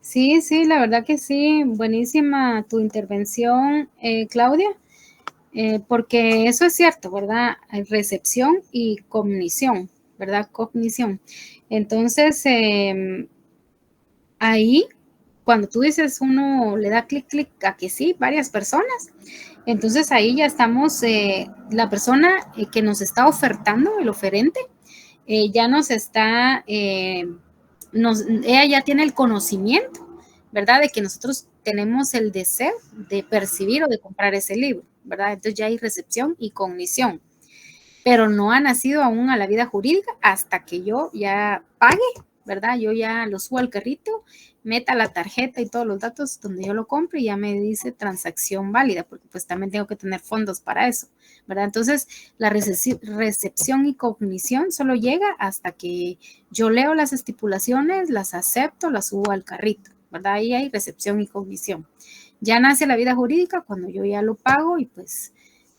Sí, sí, la verdad que sí. Buenísima tu intervención, Claudia, porque eso es cierto, ¿verdad? Hay recepción y cognición, ¿verdad? Cognición. Entonces, ahí, cuando tú dices uno le da clic, clic a que sí, varias personas, entonces ahí ya estamos, la persona que nos está ofertando, el oferente, ya nos está, ella ya tiene el conocimiento, ¿verdad? De que nosotros tenemos el deseo de percibir o de comprar ese libro, ¿verdad? Entonces ya hay recepción y cognición, pero no ha nacido aún a la vida jurídica hasta que yo ya pague, ¿verdad? Yo ya lo subo al carrito, meta la tarjeta y todos los datos donde yo lo compro y ya me dice transacción válida, porque pues también tengo que tener fondos para eso, ¿verdad? Entonces, la recepción y cognición solo llega hasta que yo leo las estipulaciones, las acepto, las subo al carrito, ¿verdad? Ahí hay recepción y cognición. Ya nace la vida jurídica cuando yo ya lo pago y pues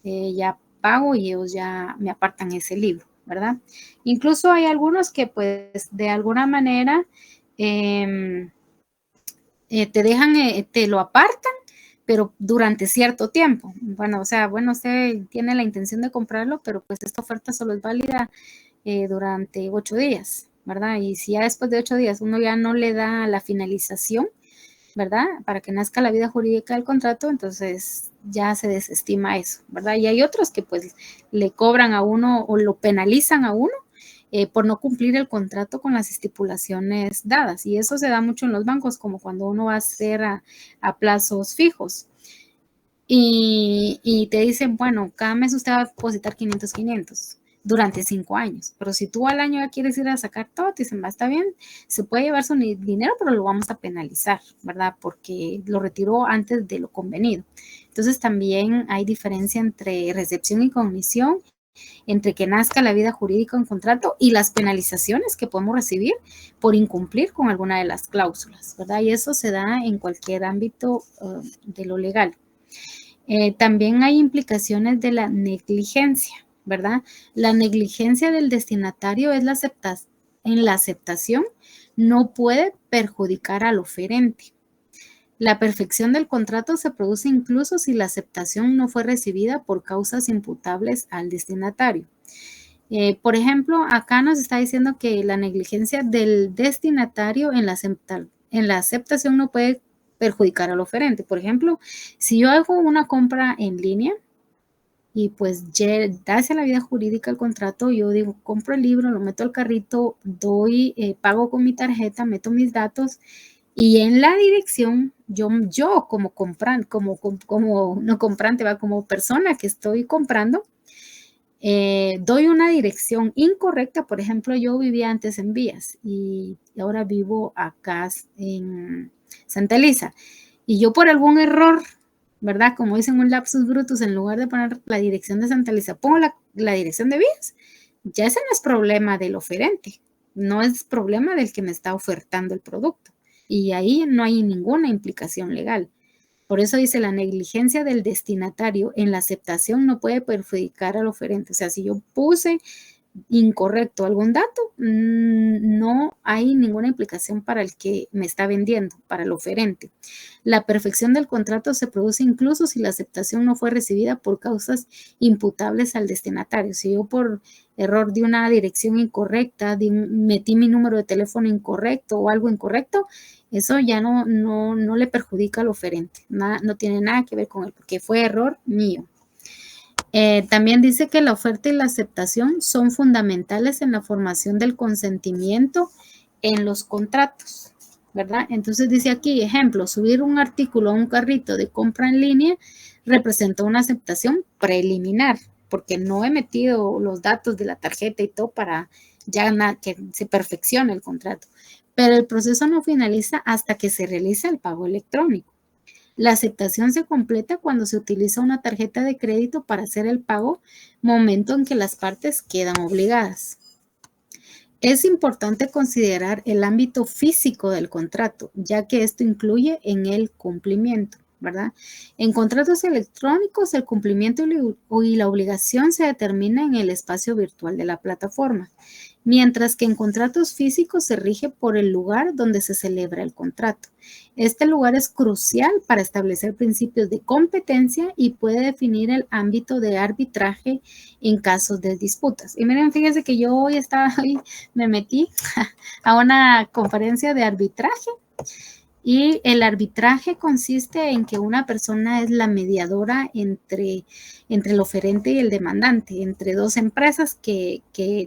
ya pago y ellos ya me apartan ese libro, ¿verdad? Incluso hay algunos que pues de alguna manera eh, te dejan, te lo apartan, pero durante cierto tiempo. Bueno, o sea, bueno, usted tiene la intención de comprarlo, pero pues esta oferta solo es válida durante 8 días, ¿verdad? Y si ya después de 8 días uno ya no le da la finalización, ¿verdad? Para que nazca la vida jurídica del contrato, entonces ya se desestima eso, ¿verdad? Y hay otros que pues le cobran a uno o lo penalizan a uno por no cumplir el contrato con las estipulaciones dadas. Y eso se da mucho en los bancos, como cuando uno va a hacer a plazos fijos. Y te dicen, bueno, cada mes usted va a depositar 500 durante 5 años. Pero si tú al año ya quieres ir a sacar todo, te dicen, va, está bien, se puede llevar su dinero, pero lo vamos a penalizar, ¿verdad? Porque lo retiró antes de lo convenido. Entonces también hay diferencia entre recepción y cognición, entre que nazca la vida jurídica en contrato y las penalizaciones que podemos recibir por incumplir con alguna de las cláusulas, ¿verdad? Y eso se da en cualquier ámbito de lo legal. También hay implicaciones de la negligencia, ¿verdad? La negligencia del destinatario es en la aceptación no puede perjudicar al oferente. La perfección del contrato se produce incluso si la aceptación no fue recibida por causas imputables al destinatario. Por ejemplo, acá nos está diciendo que la negligencia del destinatario en la aceptación no puede perjudicar al oferente. Por ejemplo, si yo hago una compra en línea y pues ya hace la vida jurídica el contrato, yo digo, compro el libro, lo meto al carrito, pago con mi tarjeta, meto mis datos y en la dirección, yo como comprante, no comprante, va, como persona que estoy comprando, doy una dirección incorrecta. Por ejemplo, yo vivía antes en Vías y ahora vivo acá en Santa Elisa. Y yo por algún error, ¿verdad? Como dicen un lapsus brutus, en lugar de poner la dirección de Santa Elisa, pongo la dirección de Vías. Ya ese no es problema del oferente, no es problema del que me está ofertando el producto. Y ahí no hay ninguna implicación legal. Por eso dice, la negligencia del destinatario en la aceptación no puede perjudicar al oferente. O sea, si yo puse incorrecto algún dato, no hay ninguna implicación para el que me está vendiendo, para el oferente. La perfección del contrato se produce incluso si la aceptación no fue recibida por causas imputables al destinatario. Si yo por error di una dirección incorrecta, metí mi número de teléfono incorrecto o algo incorrecto, eso ya no le perjudica al oferente, no tiene nada que ver con él, porque fue error mío. También dice que la oferta y la aceptación son fundamentales en la formación del consentimiento en los contratos, ¿verdad? Entonces dice aquí, ejemplo, subir un artículo a un carrito de compra en línea representa una aceptación preliminar, porque no he metido los datos de la tarjeta y todo para ya que se perfeccione el contrato. Pero el proceso no finaliza hasta que se realiza el pago electrónico. La aceptación se completa cuando se utiliza una tarjeta de crédito para hacer el pago, momento en que las partes quedan obligadas. Es importante considerar el ámbito físico del contrato, ya que esto incluye en el cumplimiento, ¿verdad? En contratos electrónicos, el cumplimiento y la obligación se determina en el espacio virtual de la plataforma, mientras que en contratos físicos se rige por el lugar donde se celebra el contrato. Este lugar es crucial para establecer principios de competencia y puede definir el ámbito de arbitraje en casos de disputas. Y miren, fíjense que yo hoy me metí a una conferencia de arbitraje. Y el arbitraje consiste en que una persona es la mediadora entre el oferente y el demandante, entre dos empresas que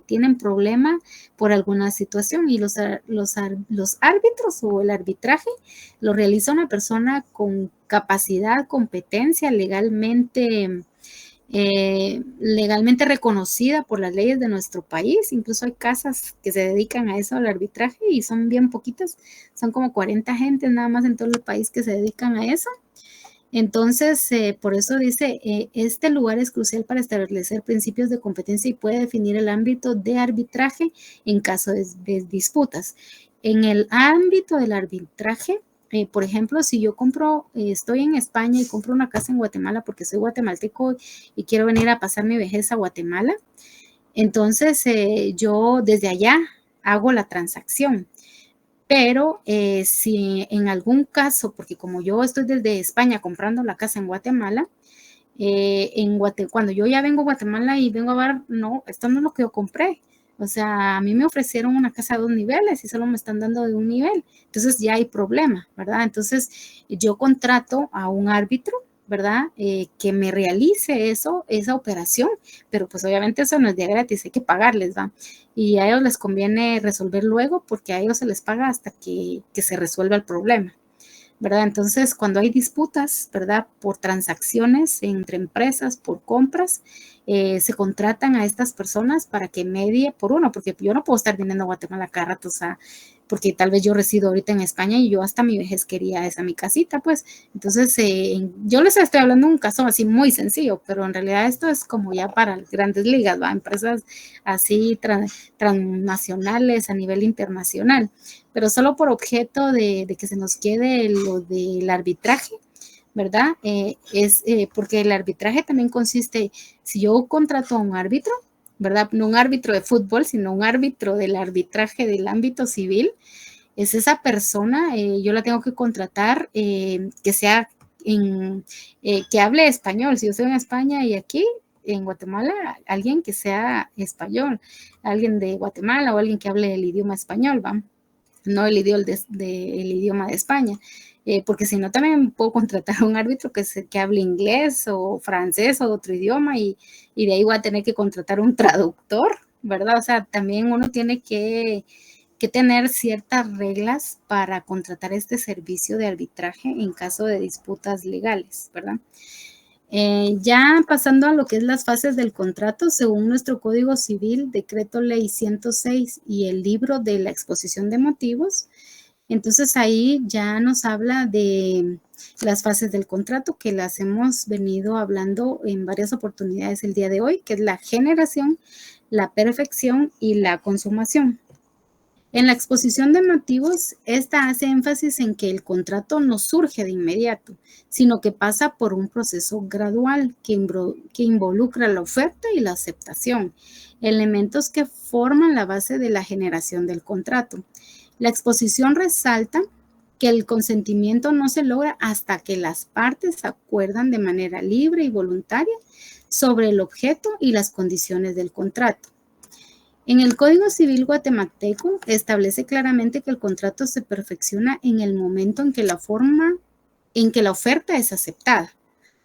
tienen problema por alguna situación. Y los árbitros o el arbitraje lo realiza una persona con capacidad, competencia legalmente reconocida por las leyes de nuestro país. Incluso hay casas que se dedican a eso, al arbitraje, y son bien poquitas, son como 40 gentes nada más en todo el país que se dedican a eso. Entonces, por eso dice, este lugar es crucial para establecer principios de competencia y puede definir el ámbito de arbitraje en caso de disputas. En el ámbito del arbitraje, por ejemplo, si yo estoy en España y compro una casa en Guatemala porque soy guatemalteco y quiero venir a pasar mi vejez a Guatemala, entonces yo desde allá hago la transacción. Pero si en algún caso, porque como yo estoy desde España comprando la casa en Guatemala, cuando yo ya vengo a Guatemala y vengo a ver, no, esto no es lo que yo compré. O sea, a mí me ofrecieron una casa de 2 niveles y solo me están dando de un nivel. Entonces ya hay problema, ¿verdad? Entonces yo contrato a un árbitro, ¿verdad? Que me realice esa operación, pero pues obviamente eso no es de gratis, hay que pagarles, ¿va? Y a ellos les conviene resolver luego porque a ellos se les paga hasta que se resuelva el problema, ¿verdad? Entonces, cuando hay disputas, ¿verdad? Por transacciones entre empresas, por compras, se contratan a estas personas para que medie por uno, porque yo no puedo estar viniendo a Guatemala cada rato, o sea, porque tal vez yo resido ahorita en España y yo hasta mi vejez quería esa mi casita, pues. Entonces, yo les estoy hablando de un caso así muy sencillo, pero en realidad esto es como ya para grandes ligas, ¿va? Empresas así transnacionales a nivel internacional, pero solo por objeto de que se nos quede lo del arbitraje, ¿verdad? Porque el arbitraje también consiste, si yo contrato a un árbitro, ¿verdad? No un árbitro de fútbol, sino un árbitro del arbitraje del ámbito civil, es esa persona, yo la tengo que contratar que sea que hable español. Si yo estoy en España y aquí, en Guatemala alguien que sea español, alguien de Guatemala o alguien que hable el idioma español, ¿va? No el idioma el idioma de España. Porque si no, también puedo contratar a un árbitro que hable inglés o francés o otro idioma y de ahí voy a tener que contratar un traductor, ¿verdad? O sea, también uno tiene que tener ciertas reglas para contratar este servicio de arbitraje en caso de disputas legales, ¿verdad? Ya pasando a lo que es las fases del contrato, según nuestro Código Civil, Decreto Ley 106 y el libro de la exposición de motivos, entonces ahí ya nos habla de las fases del contrato que las hemos venido hablando en varias oportunidades el día de hoy, que es la generación, la perfección y la consumación. En la exposición de motivos, esta hace énfasis en que el contrato no surge de inmediato, sino que pasa por un proceso gradual que involucra la oferta y la aceptación, elementos que forman la base de la generación del contrato. La exposición resalta que el consentimiento no se logra hasta que las partes acuerdan de manera libre y voluntaria sobre el objeto y las condiciones del contrato. En el Código Civil guatemalteco establece claramente que el contrato se perfecciona en el momento en que la oferta es aceptada,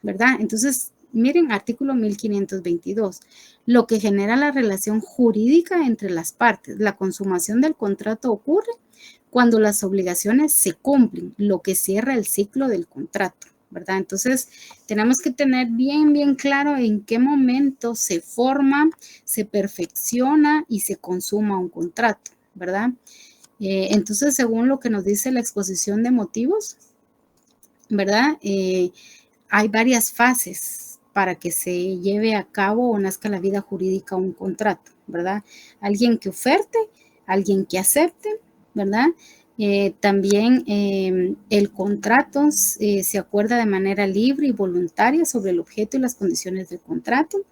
¿verdad? Entonces, miren, artículo 1522, lo que genera la relación jurídica entre las partes. La consumación del contrato ocurre cuando las obligaciones se cumplen, lo que cierra el ciclo del contrato, ¿verdad? Entonces, tenemos que tener bien claro en qué momento se forma, se perfecciona y se consuma un contrato, ¿verdad? Entonces, según lo que nos dice la exposición de motivos, ¿verdad? Hay varias fases para que se lleve a cabo o nazca la vida jurídica un contrato, ¿verdad? Alguien que oferte, alguien que acepte, ¿verdad? También el contrato se acuerda de manera libre y voluntaria sobre el objeto y las condiciones del contrato.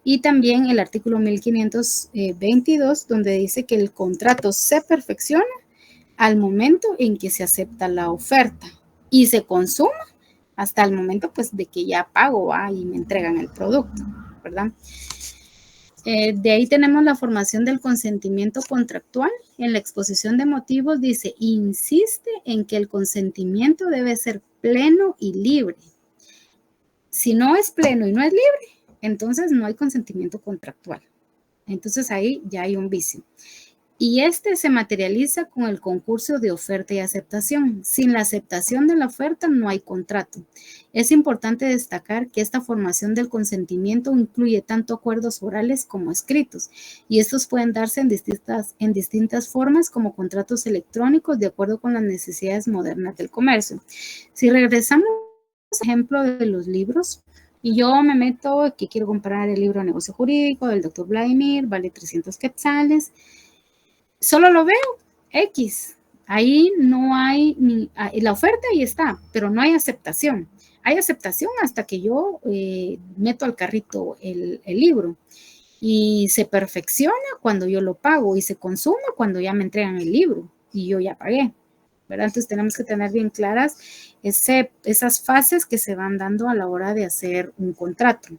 Y también el artículo 1522, donde dice que el contrato se perfecciona al momento en que se acepta la oferta y se consuma hasta el momento pues de que ya pago y me entregan el producto, ¿verdad? De ahí tenemos la formación del consentimiento contractual. En la exposición de motivos dice, insiste en que el consentimiento debe ser pleno y libre. Si no es pleno y no es libre, entonces no hay consentimiento contractual. Entonces ahí ya hay un vicio. Y este se materializa con el concurso de oferta y aceptación. Sin la aceptación de la oferta no hay contrato. Es importante destacar que esta formación del consentimiento incluye tanto acuerdos orales como escritos, y estos pueden darse en distintas formas como contratos electrónicos de acuerdo con las necesidades modernas del comercio. Si regresamos al ejemplo de los libros, y yo me meto que quiero comprar el libro de negocio jurídico del doctor Vladimir, vale 300 quetzales, solo lo veo X. Ahí no hay la oferta ahí está, pero no hay aceptación. Hay aceptación hasta que yo meto al carrito el libro y se perfecciona cuando yo lo pago y se consume cuando ya me entregan el libro y yo ya pagué, ¿verdad? Entonces tenemos que tener bien claras esas fases que se van dando a la hora de hacer un contrato.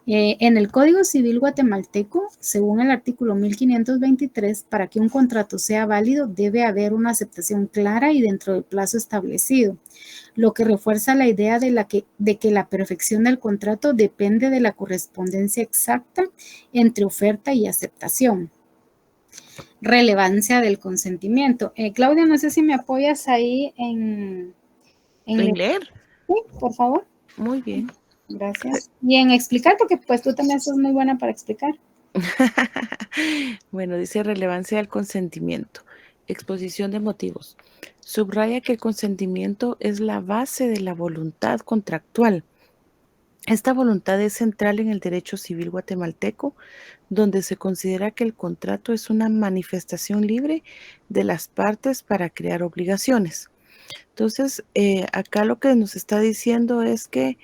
En el Código Civil guatemalteco, según el artículo 1523, para que un contrato sea válido debe haber una aceptación clara y dentro del plazo establecido, lo que refuerza la idea de que la perfección del contrato depende de la correspondencia exacta entre oferta y aceptación. Relevancia del consentimiento. Claudia, no sé si me apoyas ahí en
leer.
Sí, por favor.
Muy bien.
Gracias. Y en explicar, porque pues tú también sos muy buena para explicar.
Bueno, dice relevancia del consentimiento. Exposición de motivos. Subraya que el consentimiento es la base de la voluntad contractual. Esta voluntad es central en el derecho civil guatemalteco, donde se considera que el contrato es una manifestación libre de las partes para crear obligaciones. Entonces, acá lo que nos está diciendo es que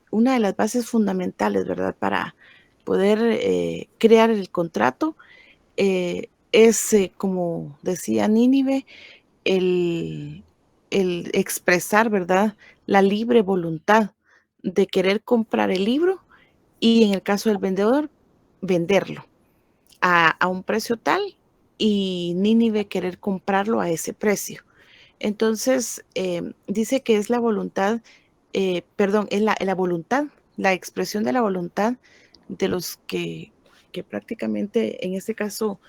una de las bases fundamentales, ¿verdad?, para poder crear el contrato es, como decía Nínive, el expresar, ¿verdad?, la libre voluntad de querer comprar el libro y en el caso del vendedor, venderlo a un precio tal y Nínive querer comprarlo a ese precio. Entonces, dice que es la voluntad, perdón, es la voluntad, la expresión de la voluntad de los que prácticamente en este caso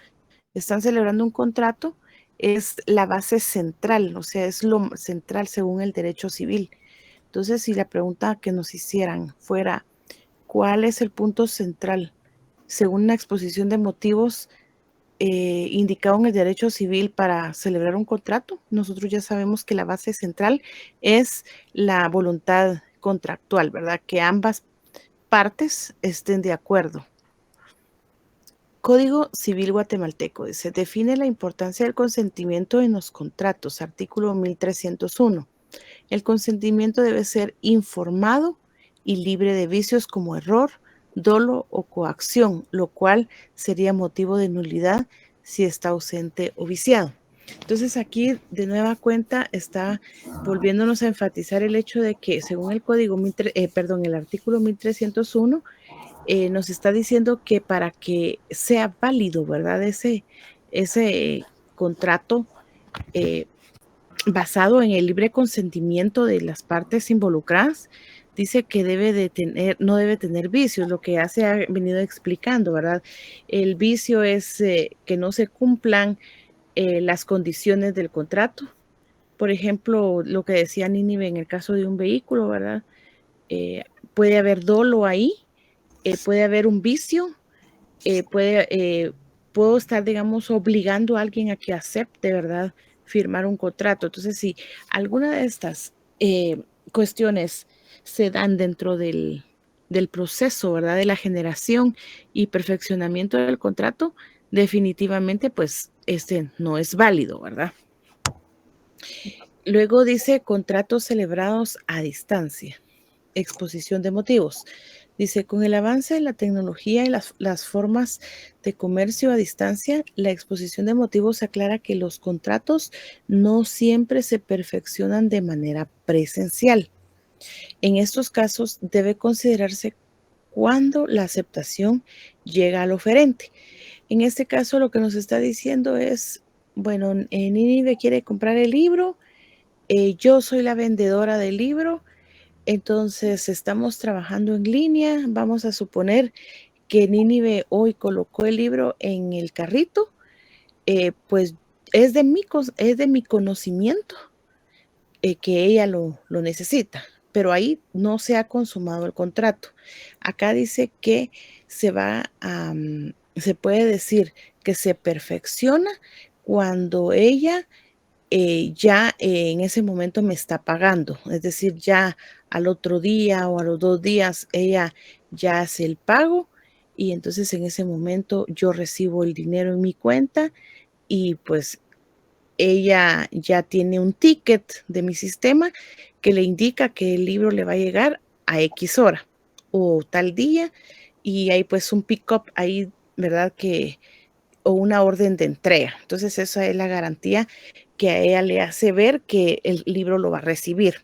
están celebrando un contrato, es la base central, o sea, es lo central según el derecho civil. Entonces, si la pregunta que nos hicieran fuera, ¿cuál es el punto central según una exposición de motivos indicado en el derecho civil para celebrar un contrato? Nosotros ya sabemos que la base central es la voluntad contractual, ¿verdad? Que ambas partes estén de acuerdo. Código Civil Guatemalteco dice, define la importancia del consentimiento en los contratos, artículo 1301. El consentimiento debe ser informado y libre de vicios como error, dolo o coacción, lo cual sería motivo de nulidad si está ausente o viciado. Entonces aquí de nueva cuenta está volviéndonos a enfatizar el hecho de que según el código, el artículo 1301, nos está diciendo que para que sea válido, ¿verdad? Ese contrato basado en el libre consentimiento de las partes involucradas, dice que no debe tener vicios, lo que ya se ha venido explicando, ¿verdad? El vicio es que no se cumplan las condiciones del contrato. Por ejemplo, lo que decía Nínive en el caso de un vehículo, ¿verdad? Puede haber dolo ahí, puede haber un vicio, puedo estar, digamos, obligando a alguien a que acepte, ¿verdad? Firmar un contrato. Entonces, si alguna de estas cuestiones se dan dentro del proceso, ¿verdad? De la generación y perfeccionamiento del contrato, definitivamente, pues, este no es válido, ¿verdad? Luego dice contratos celebrados a distancia. Exposición de motivos. Dice, con el avance de la tecnología y las formas de comercio a distancia, la exposición de motivos aclara que los contratos no siempre se perfeccionan de manera presencial. En estos casos debe considerarse cuando la aceptación llega al oferente. En este caso lo que nos está diciendo es, bueno, Nínive quiere comprar el libro, yo soy la vendedora del libro, entonces estamos trabajando en línea. Vamos a suponer que Nínive hoy colocó el libro en el carrito, pues es de mi conocimiento que ella lo necesita, pero ahí no se ha consumado el contrato. Acá dice que se puede decir que se perfecciona cuando ella ya en ese momento me está pagando, es decir, ya al otro día o a los 2 días ella ya hace el pago y entonces en ese momento yo recibo el dinero en mi cuenta y pues ella ya tiene un ticket de mi sistema que le indica que el libro le va a llegar a X hora o tal día y hay pues un pick-up ahí, ¿verdad? O una orden de entrega. Entonces esa es la garantía que a ella le hace ver que el libro lo va a recibir.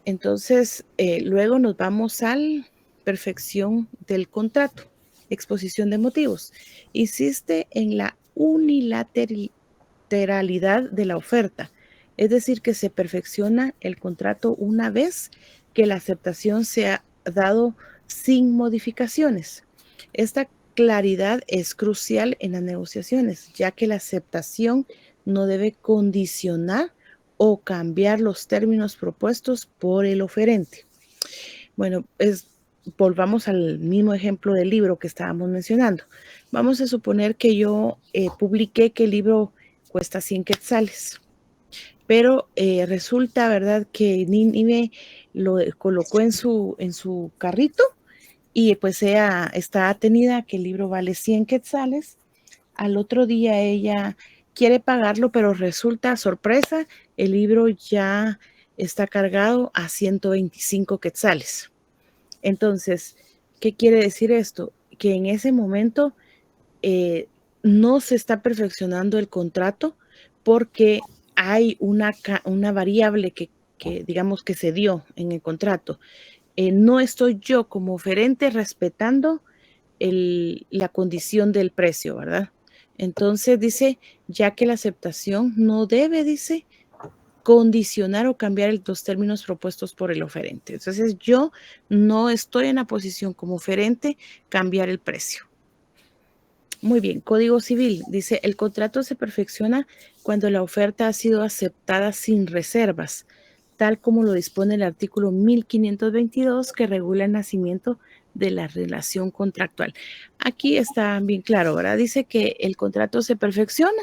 Entonces, luego nos vamos a la perfección del contrato, exposición de motivos. Insiste en la unilateralidad de la oferta, es decir, que se perfecciona el contrato una vez que la aceptación se ha dado sin modificaciones. Esta claridad es crucial en las negociaciones, ya que la aceptación no debe condicionar o cambiar los términos propuestos por el oferente. Bueno, volvamos al mismo ejemplo del libro que estábamos mencionando. Vamos a suponer que yo publiqué que el libro cuesta 100 quetzales, pero resulta, ¿verdad?, que Nínive lo colocó en su carrito y pues ella está atenida que el libro vale 100 quetzales. Al otro día ella quiere pagarlo, pero resulta, sorpresa, el libro ya está cargado a 125 quetzales. Entonces, ¿qué quiere decir esto? Que en ese momento no se está perfeccionando el contrato porque hay una variable que digamos que se dio en el contrato, no estoy yo como oferente respetando la condición del precio, ¿verdad? Entonces dice, ya que la aceptación no debe, dice, condicionar o cambiar los términos propuestos por el oferente. Entonces yo no estoy en la posición como oferente cambiar el precio. Muy bien, Código Civil dice, el contrato se perfecciona cuando la oferta ha sido aceptada sin reservas, tal como lo dispone el artículo 1522 que regula el nacimiento de la relación contractual. Aquí está bien claro, ¿verdad? Dice que el contrato se perfecciona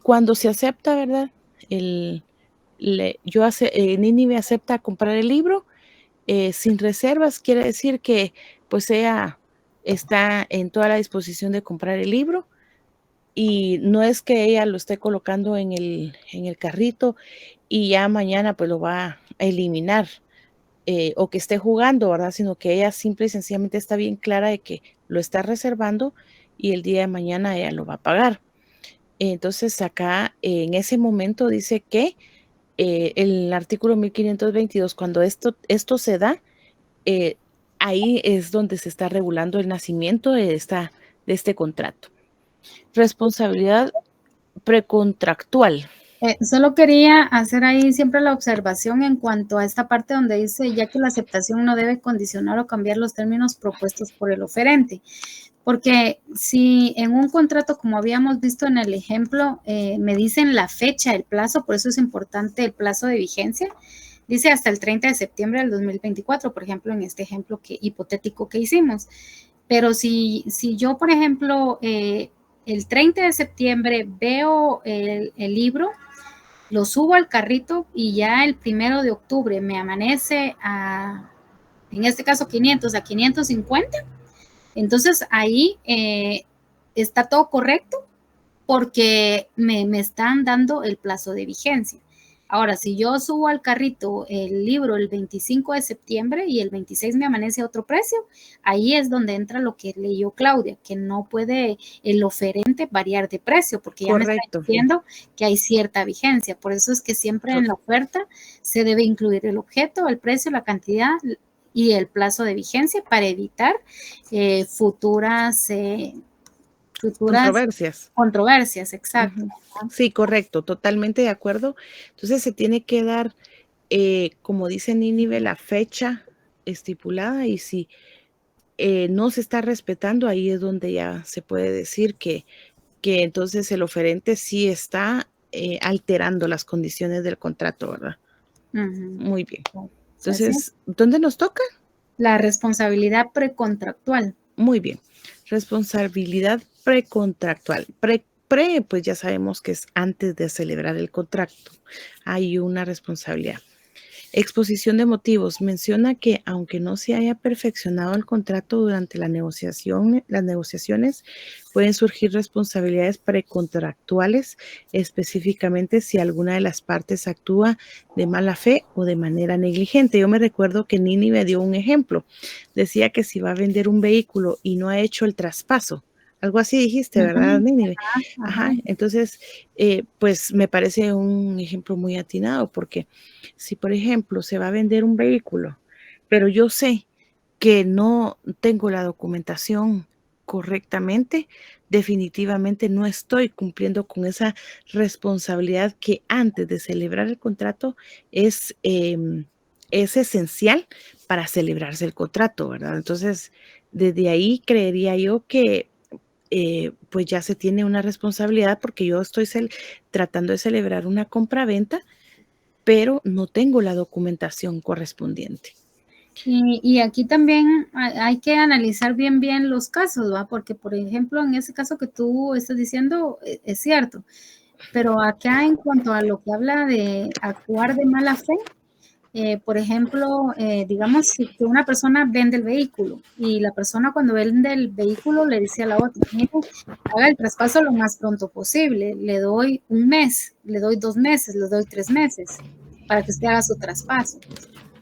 cuando se acepta, ¿verdad? Nini me acepta comprar el libro sin reservas, quiere decir que pues ella está en toda la disposición de comprar el libro y no es que ella lo esté colocando en el carrito y ya mañana pues lo va a eliminar o que esté jugando, ¿verdad? Sino que ella simple y sencillamente está bien clara de que lo está reservando y el día de mañana ella lo va a pagar. Entonces acá en ese momento dice que el artículo 1522, cuando esto se da, ahí es donde se está regulando el nacimiento de este contrato. Responsabilidad precontractual.
Solo quería hacer ahí siempre la observación en cuanto a esta parte donde dice, ya que la aceptación no debe condicionar o cambiar los términos propuestos por el oferente. Porque si en un contrato, como habíamos visto en el ejemplo, me dicen la fecha, el plazo, por eso es importante el plazo de vigencia, dice hasta el 30 de septiembre del 2024, por ejemplo, en este ejemplo hipotético que hicimos. Pero si yo, por ejemplo, el 30 de septiembre veo el libro, lo subo al carrito y ya el 1 de octubre me amanece en este caso 500 a 550, entonces ahí está todo correcto porque me están dando el plazo de vigencia. Ahora, si yo subo al carrito el libro el 25 de septiembre y el 26 me amanece a otro precio, ahí es donde entra lo que leyó Claudia, que no puede el oferente variar de precio, porque ya
Correcto.
me está diciendo que hay cierta vigencia. Por eso es que siempre en la oferta se debe incluir el objeto, el precio, la cantidad y el plazo de vigencia para evitar futuras controversias, exacto.
Sí, correcto, totalmente de acuerdo. Entonces se tiene que dar, como dice Nínive, la fecha estipulada y si no se está respetando, ahí es donde ya se puede decir que entonces el oferente sí está alterando las condiciones del contrato, ¿verdad? Muy bien. Entonces, ¿dónde nos toca?
La responsabilidad precontractual.
Muy bien. Responsabilidad precontractual. Pues ya sabemos que es antes de celebrar el contrato. Hay una responsabilidad. Exposición de motivos. Menciona que aunque no se haya perfeccionado el contrato durante las negociaciones pueden surgir responsabilidades precontractuales, específicamente si alguna de las partes actúa de mala fe o de manera negligente. Yo me recuerdo que Nini me dio un ejemplo. Decía que si va a vender un vehículo y no ha hecho el traspaso, algo así dijiste, ¿verdad, Nini? Ajá. Entonces, pues me parece un ejemplo muy atinado porque si, por ejemplo, se va a vender un vehículo, pero yo sé que no tengo la documentación correctamente, definitivamente no estoy cumpliendo con esa responsabilidad que antes de celebrar el contrato es esencial para celebrarse el contrato, ¿verdad? Entonces, desde ahí creería yo que pues ya se tiene una responsabilidad porque yo estoy tratando de celebrar una compra-venta, pero no tengo la documentación correspondiente.
Y aquí también hay que analizar bien los casos, ¿va? Porque, por ejemplo, en ese caso que tú estás diciendo, es cierto, pero acá en cuanto a lo que habla de actuar de mala fe, por ejemplo, digamos que una persona vende el vehículo y la persona cuando vende el vehículo le dice a la otra, mire, haga el traspaso lo más pronto posible, le doy un mes, le doy 2 meses, le doy 3 meses para que usted haga su traspaso.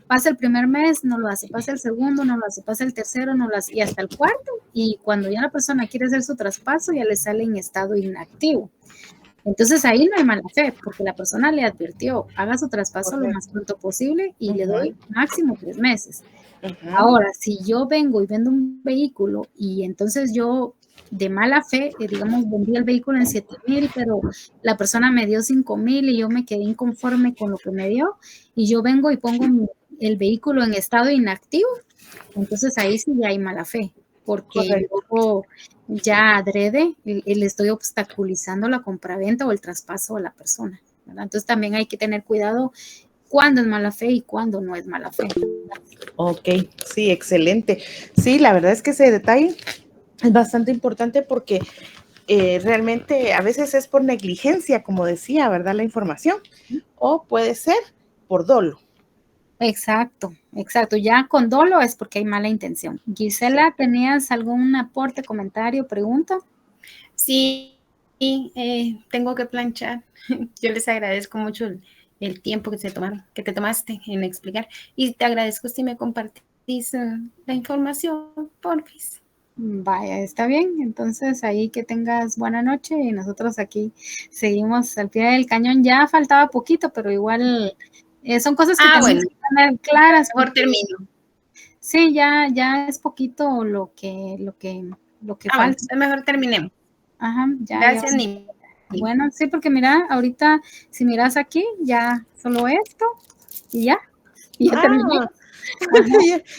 Pasa el primer mes, no lo hace, pasa el segundo, no lo hace, pasa el tercero, no lo hace, y hasta el cuarto, y cuando ya la persona quiere hacer su traspaso, ya le sale en estado inactivo. Entonces ahí no hay mala fe, porque la persona le advirtió, haga su traspaso lo
Correcto.
más pronto posible y le
Ujú,
doy máximo 3 meses.
ujú.
Ahora, si yo vengo y vendo un vehículo y entonces yo de mala fe, digamos, vendí el vehículo en 7,000, pero la persona me dio 5,000 y yo me quedé inconforme con lo que me dio y yo vengo y pongo el vehículo en estado inactivo, entonces ahí sí ya hay mala fe, porque
Correcto.
yo ya adrede le estoy obstaculizando la compraventa o el traspaso a la persona, ¿verdad? Entonces también hay que tener cuidado cuándo es mala fe y cuándo no es mala fe.
Ok, sí, excelente. Sí, la verdad es que ese detalle es bastante importante porque realmente a veces es por negligencia, como decía, ¿verdad? La información, o puede ser por dolo.
Exacto, exacto. Ya con dolo es porque hay mala intención.
Sí.
Gisela, ¿tenías algún aporte, comentario, pregunta?
Sí, tengo que planchar. Yo les agradezco mucho el tiempo que que te tomaste en explicar. Y te agradezco si me compartís la información, porfis.
Vaya, está bien. Entonces, ahí que tengas buena noche y nosotros aquí seguimos al pie del cañón. Ya faltaba poquito, pero igual son cosas que tenemos
Bueno,
que tener claras.
mejor
Porque,
termino.
sí, ya es poquito lo que
Bueno,
falta.
entonces mejor terminemos.
Ajá, ya.
Gracias, Nini.
Bueno, sí, porque mira, ahorita, si miras aquí, ya solo esto y ya terminé.
Ah,
Ajá,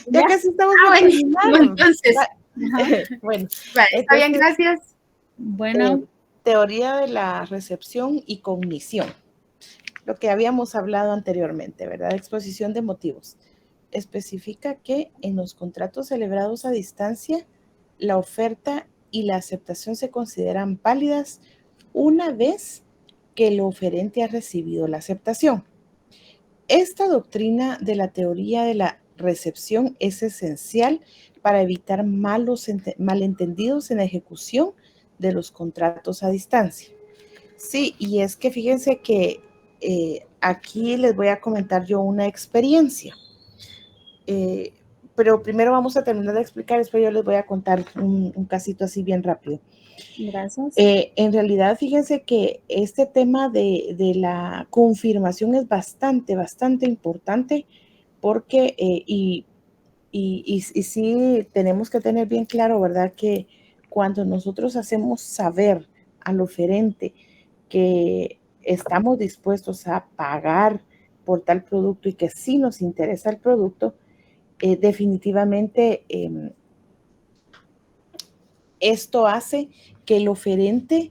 ya
ya.
casi estamos por
Bueno,
terminar.
entonces,
Ajá.
Bueno,
vale, está bien,
entonces,
gracias.
Bueno,
teoría de la recepción y cognición. Lo que habíamos hablado anteriormente, ¿verdad? Exposición de motivos. Especifica que en los contratos celebrados a distancia, la oferta y la aceptación se consideran válidas una vez que el oferente ha recibido la aceptación. Esta doctrina de la teoría de la recepción es esencial para evitar malentendidos en la ejecución de los contratos a distancia. Sí, y es que fíjense que aquí les voy a comentar yo una experiencia. Pero primero vamos a terminar de explicar, después yo les voy a contar un casito así bien rápido.
gracias.
En realidad, fíjense que este tema de la confirmación es bastante importante porque, y sí tenemos que tener bien claro, ¿verdad? Que cuando nosotros hacemos saber al oferente que estamos dispuestos a pagar por tal producto y que sí nos interesa el producto, definitivamente esto hace que el oferente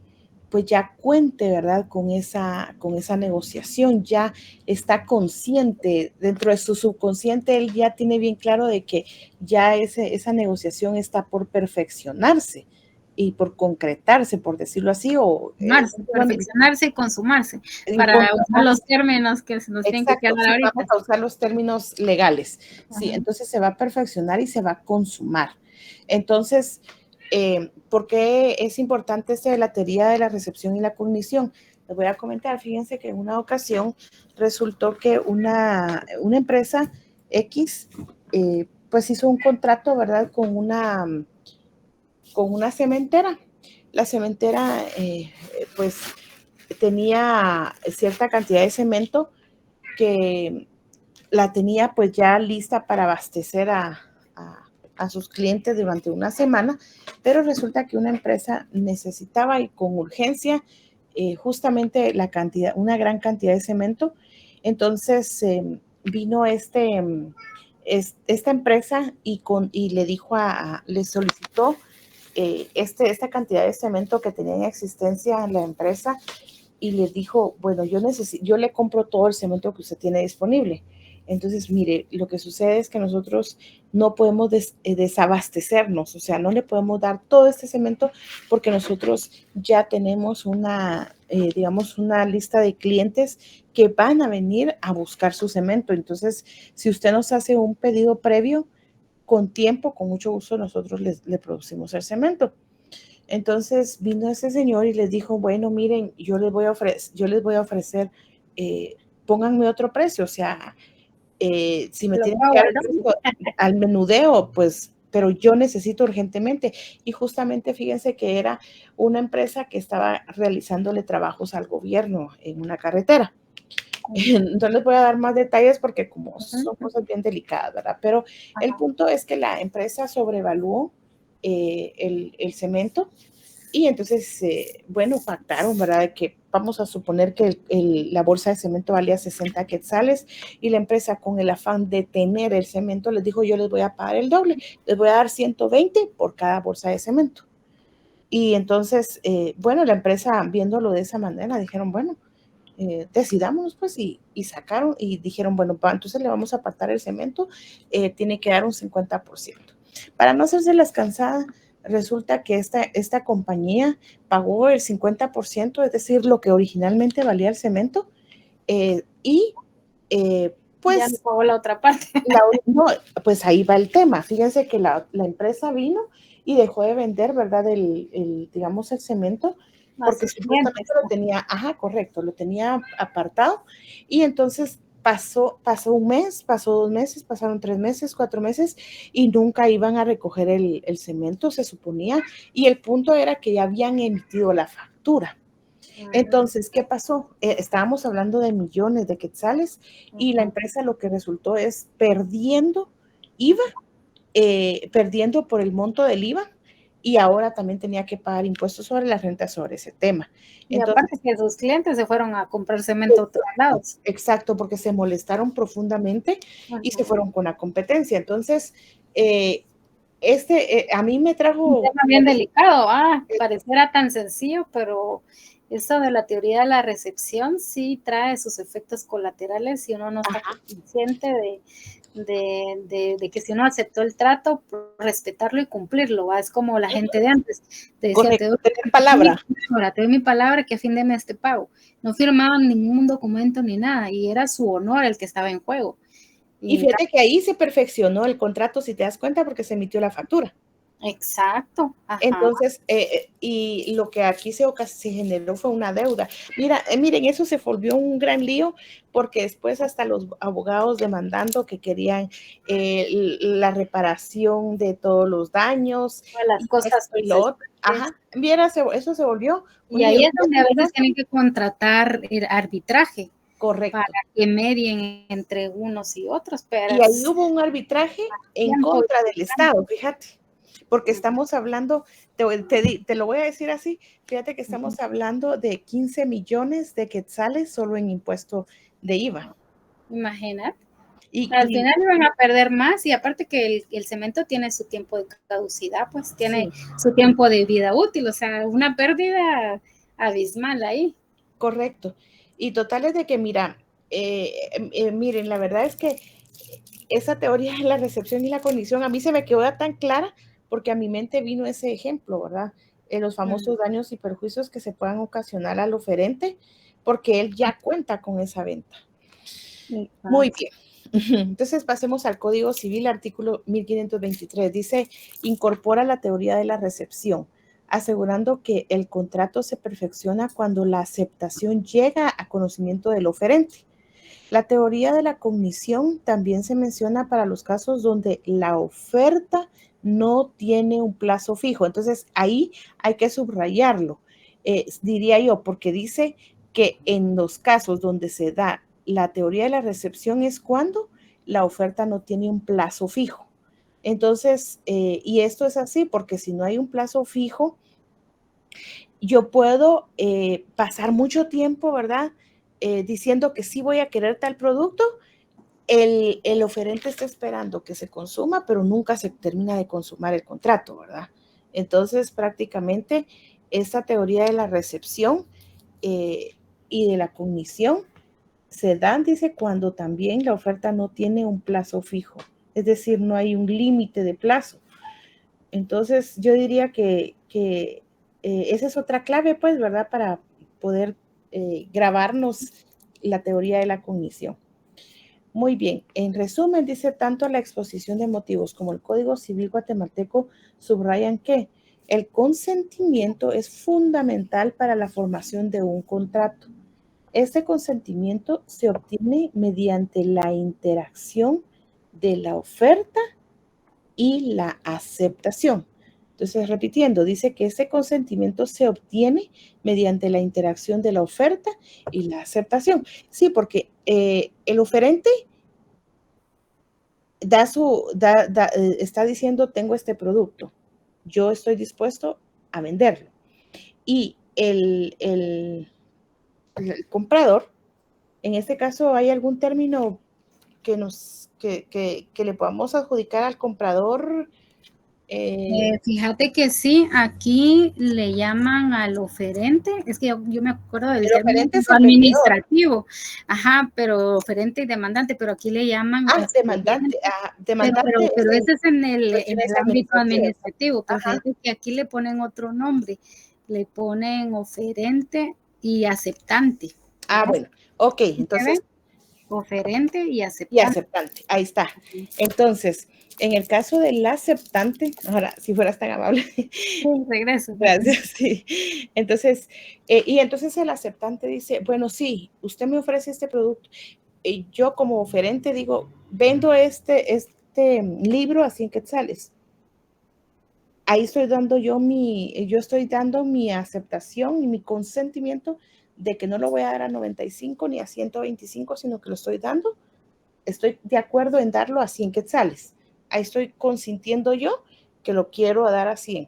pues ya cuente, ¿verdad? Con esa negociación, ya está consciente, dentro de su subconsciente, él ya tiene bien claro de que ya esa negociación está por perfeccionarse y por concretarse, por decirlo así, o
Perfeccionarse y consumarse,
y
para usar
consumarse.
los términos que se nos tienen que
Exacto,
quedar
sí,
ahorita.
vamos a usar los términos legales. Sí,
Ajá.
entonces se va a perfeccionar y se va a consumar. Entonces, ¿por qué es importante la teoría de la recepción y la cognición? Les voy a comentar, fíjense que en una ocasión resultó que una empresa X, pues hizo un contrato, ¿verdad? Con una cementera. La cementera, pues, tenía cierta cantidad de cemento que la tenía pues ya lista para abastecer a sus clientes durante una semana, pero resulta que una empresa necesitaba y con urgencia justamente una gran cantidad de cemento. Entonces vino esta empresa y le dijo le solicitó esta cantidad de cemento que tenía en existencia en la empresa y les dijo, bueno, yo le compro todo el cemento que usted tiene disponible. Entonces, mire, lo que sucede es que nosotros no podemos desabastecernos, o sea, no le podemos dar todo este cemento porque nosotros ya tenemos digamos, una lista de clientes que van a venir a buscar su cemento. Entonces, si usted nos hace un pedido previo, con tiempo, con mucho gusto, nosotros le producimos el cemento. Entonces vino ese señor y les dijo, bueno, miren, yo les voy a ofrecer, pónganme otro precio, o sea, si me tienen que dar el precio al menudeo, pues pero yo necesito urgentemente. Y justamente fíjense que era una empresa que estaba realizándole trabajos al gobierno en una carretera. No les voy a dar más detalles porque como son cosas bien delicadas, ¿verdad? Pero el punto es que la empresa sobrevaluó el cemento y entonces, bueno, pactaron, ¿verdad? De que vamos a suponer que la bolsa de cemento valía 60 quetzales y la empresa con el afán de tener el cemento les dijo, yo les voy a pagar el doble, les voy a dar 120 por cada bolsa de cemento. Y entonces, bueno, la empresa viéndolo de esa manera dijeron, bueno, decidámonos pues y sacaron y dijeron, bueno, entonces le vamos a apartar el cemento, tiene que dar un 50%. Para no hacerse las cansadas, resulta que esta compañía pagó el 50%, es decir, lo que originalmente valía el cemento, y pues...
Ya no pagó la otra parte.
No, pues ahí va el tema. Fíjense que la empresa vino y dejó de vender, ¿verdad? Digamos, el cemento, porque supuestamente lo tenía, correcto, lo tenía apartado. Y entonces pasó un mes, pasó 2 meses, pasaron 3 meses, 4 meses y nunca iban a recoger el cemento, se suponía. Y el punto era que ya habían emitido la factura. Entonces, ¿qué pasó? Estábamos hablando de millones de quetzales y la empresa lo que resultó es perdiendo IVA, perdiendo por el monto del IVA y ahora también tenía que pagar impuestos sobre la renta sobre ese tema.
Y entonces, aparte que sus clientes se fueron a comprar cemento a otros lados.
Exacto, porque se molestaron profundamente y se fueron con la competencia. Entonces, a mí me trajo...
Un tema bien delicado, pareciera tan sencillo, pero esto de la teoría de la recepción sí trae sus efectos colaterales si uno no está consciente de que si uno aceptó el trato, respetarlo y cumplirlo, ¿va? Es como la gente de antes, te decía, te doy mi palabra que a fin de mes te pago. No firmaban ningún documento ni nada y era su honor el que estaba en juego.
Y fíjate que ahí se perfeccionó el contrato, si te das cuenta, porque se emitió la factura.
Exacto.
Entonces, y lo que aquí se generó fue una deuda. Miren, eso se volvió un gran lío porque después hasta los abogados demandando que querían la reparación de todos los daños.
Las cosas.
Eso se volvió
un lío. Ahí es donde a veces tienen que contratar el arbitraje.
Correcto.
Para que medien entre unos y otros. Pero
y ahí hubo un arbitraje en contra del Estado, fíjate. Porque estamos hablando, te lo voy a decir así, fíjate que estamos hablando de 15 millones de quetzales solo en impuesto de IVA.
Imagínate. Al final iban a perder más y aparte que el cemento tiene su tiempo de caducidad, pues tiene su tiempo de vida útil, o sea, una pérdida abismal ahí.
Correcto. Y total es de que, miren, la verdad es que esa teoría de la recepción y la condición a mí se me quedó tan clara porque a mi mente vino ese ejemplo, ¿verdad? Los famosos daños y perjuicios que se puedan ocasionar al oferente, porque él ya cuenta con esa venta. Muy bien. Entonces pasemos al Código Civil, artículo 1523. Dice, incorpora la teoría de la recepción, asegurando que el contrato se perfecciona cuando la aceptación llega a conocimiento del oferente. La teoría de la cognición también se menciona para los casos donde la oferta no tiene un plazo fijo. Entonces, ahí hay que subrayarlo, diría yo, porque dice que en los casos donde se da la teoría de la recepción es cuando la oferta no tiene un plazo fijo. Entonces, y esto es así porque si no hay un plazo fijo, yo puedo pasar mucho tiempo, ¿verdad? Diciendo que sí voy a querer tal producto, el oferente está esperando que se consuma, pero nunca se termina de consumar el contrato, ¿verdad? Entonces, prácticamente, esta teoría de la recepción y de la cognición se dan, dice, cuando también la oferta no tiene un plazo fijo, es decir, no hay un límite de plazo. Entonces, yo diría que esa es otra clave, pues, ¿verdad? Para poder grabarnos la teoría de la cognición. Muy bien, en resumen, dice tanto la exposición de motivos como el Código Civil guatemalteco subrayan que el consentimiento es fundamental para la formación de un contrato. Este consentimiento se obtiene mediante la interacción de la oferta y la aceptación. Entonces, repitiendo, dice que ese consentimiento se obtiene mediante la interacción de la oferta y la aceptación. Sí, porque el oferente está diciendo, tengo este producto, yo estoy dispuesto a venderlo. Y el comprador, en este caso, ¿hay algún término que le podamos adjudicar al comprador?
Fíjate que sí, aquí le llaman al oferente, es que yo me acuerdo del
El
término
oferente es el vendedor.
administrativo, ajá, pero oferente y demandante, pero aquí le llaman
demandante. Demandante
pero ese es en el
cuestiones
ámbito
administrativas.
administrativo, pero
Ajá.
fíjate que aquí le ponen otro nombre, le ponen oferente y aceptante.
Bueno, ok, entonces.
Oferente y
Y
aceptante.
aceptante, ahí está. Entonces, en el caso del aceptante, ahora, si fueras tan amable.
Regreso.
Gracias, sí. Entonces, y entonces el aceptante dice, bueno, sí, usted me ofrece este producto. Y yo como oferente digo, vendo este libro a 100 quetzales. Ahí estoy dando yo estoy dando mi aceptación y mi consentimiento de que no lo voy a dar a 95 ni a 125, sino que lo estoy dando. Estoy de acuerdo en darlo a 100 quetzales. Ahí estoy consintiendo yo que lo quiero dar a 100.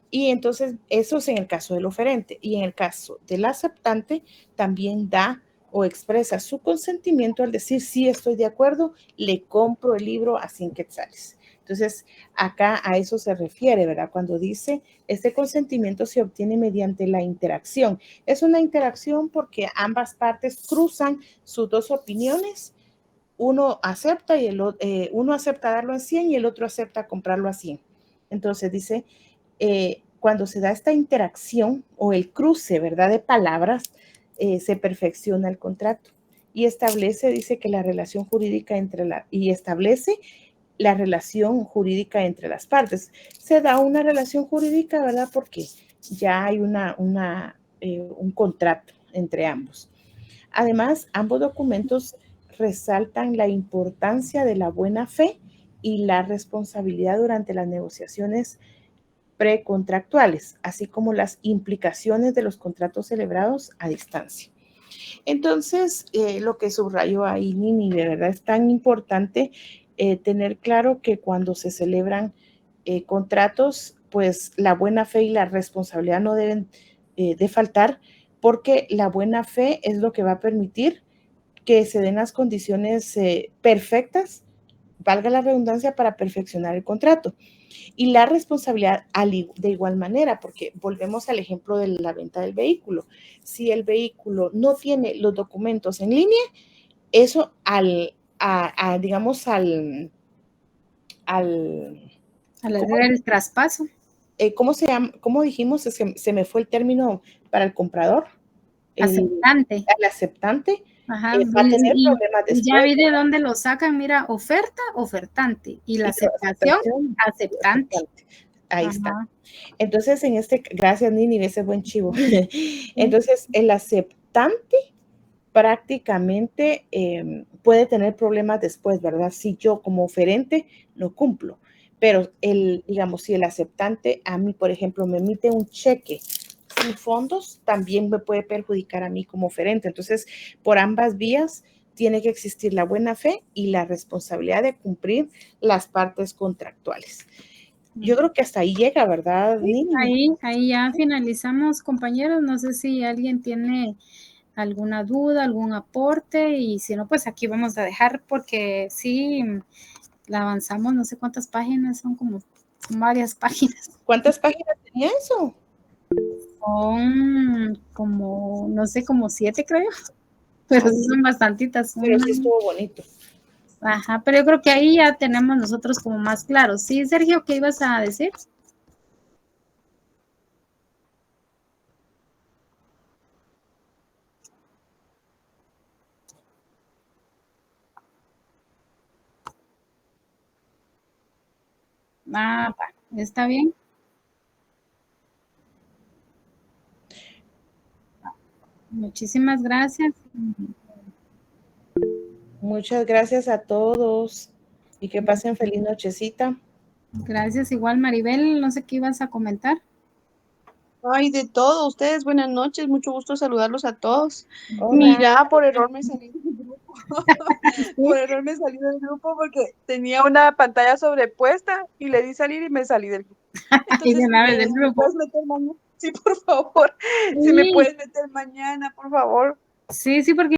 Y entonces eso es en el caso del oferente. Y en el caso del aceptante también da o expresa su consentimiento al decir, sí, estoy de acuerdo, le compro el libro a 100 quetzales. Entonces, acá a eso se refiere, ¿verdad? Cuando dice, este consentimiento se obtiene mediante la interacción. Es una interacción porque ambas partes cruzan sus dos opiniones. Uno acepta uno acepta darlo a 100 y el otro acepta comprarlo a 100. Entonces dice, cuando se da esta interacción o el cruce, ¿verdad?, de palabras, se perfecciona el contrato y dice que la relación jurídica establece la relación jurídica entre las partes. Se da una relación jurídica, ¿verdad?, porque ya hay un contrato entre ambos. Además, ambos documentos resaltan la importancia de la buena fe y la responsabilidad durante las negociaciones precontractuales, así como las implicaciones de los contratos celebrados a distancia. Entonces, lo que subrayó ahí Nini, de verdad es tan importante tener claro que cuando se celebran contratos, pues la buena fe y la responsabilidad no deben de faltar, porque la buena fe es lo que va a permitir que se den las condiciones perfectas, valga la redundancia, para perfeccionar el contrato. Y la responsabilidad de igual manera, porque volvemos al ejemplo de la venta del vehículo. Si el vehículo no tiene los documentos en línea, eso digamos, al
hacer el traspaso.
¿Cómo se llama? ¿Cómo dijimos? Se me fue el término para el comprador.
Aceptante.
El aceptante.
Ajá,
Va a tener problemas después.
Ya vi de dónde lo sacan, mira, oferta, ofertante, y la aceptación, aceptante.
Ahí está. Entonces, gracias Nini, ese buen chivo. Entonces, el aceptante prácticamente puede tener problemas después, ¿verdad? Si yo como oferente no cumplo. Pero digamos, si el aceptante a mí, por ejemplo, me emite un cheque sin fondos, también me puede perjudicar a mí como oferente. Entonces, por ambas vías tiene que existir la buena fe y la responsabilidad de cumplir las partes contractuales. Yo creo que hasta ahí llega, ¿verdad, Nini?
Ahí ya finalizamos, compañeros. No sé si alguien tiene alguna duda, algún aporte, y si no, pues aquí vamos a dejar, porque sí, la avanzamos, no sé cuántas páginas, son como varias páginas.
¿Cuántas páginas tenía eso?
Son como, no sé, como 7, creo, pero sí son bastantitas.
Pero sí estuvo bonito.
Ajá, pero yo creo que ahí ya tenemos nosotros como más claros. Sí, Sergio, ¿qué ibas a decir? Está bien. Muchísimas gracias.
Muchas gracias a todos y que pasen feliz nochecita.
Gracias, igual Maribel, no sé qué ibas a comentar.
Ay, de todo, ustedes, buenas noches, mucho gusto saludarlos a todos.
Hola.
Mira, por error me salí del grupo. Por error me salí del grupo porque tenía una pantalla sobrepuesta y le di salir y me salí del grupo.
Y de
Entonces,
una vez del
si me
grupo.
puedes meter mañana, sí, por favor. Si me
Sí,
puedes meter mañana, por favor.
sí, sí, porque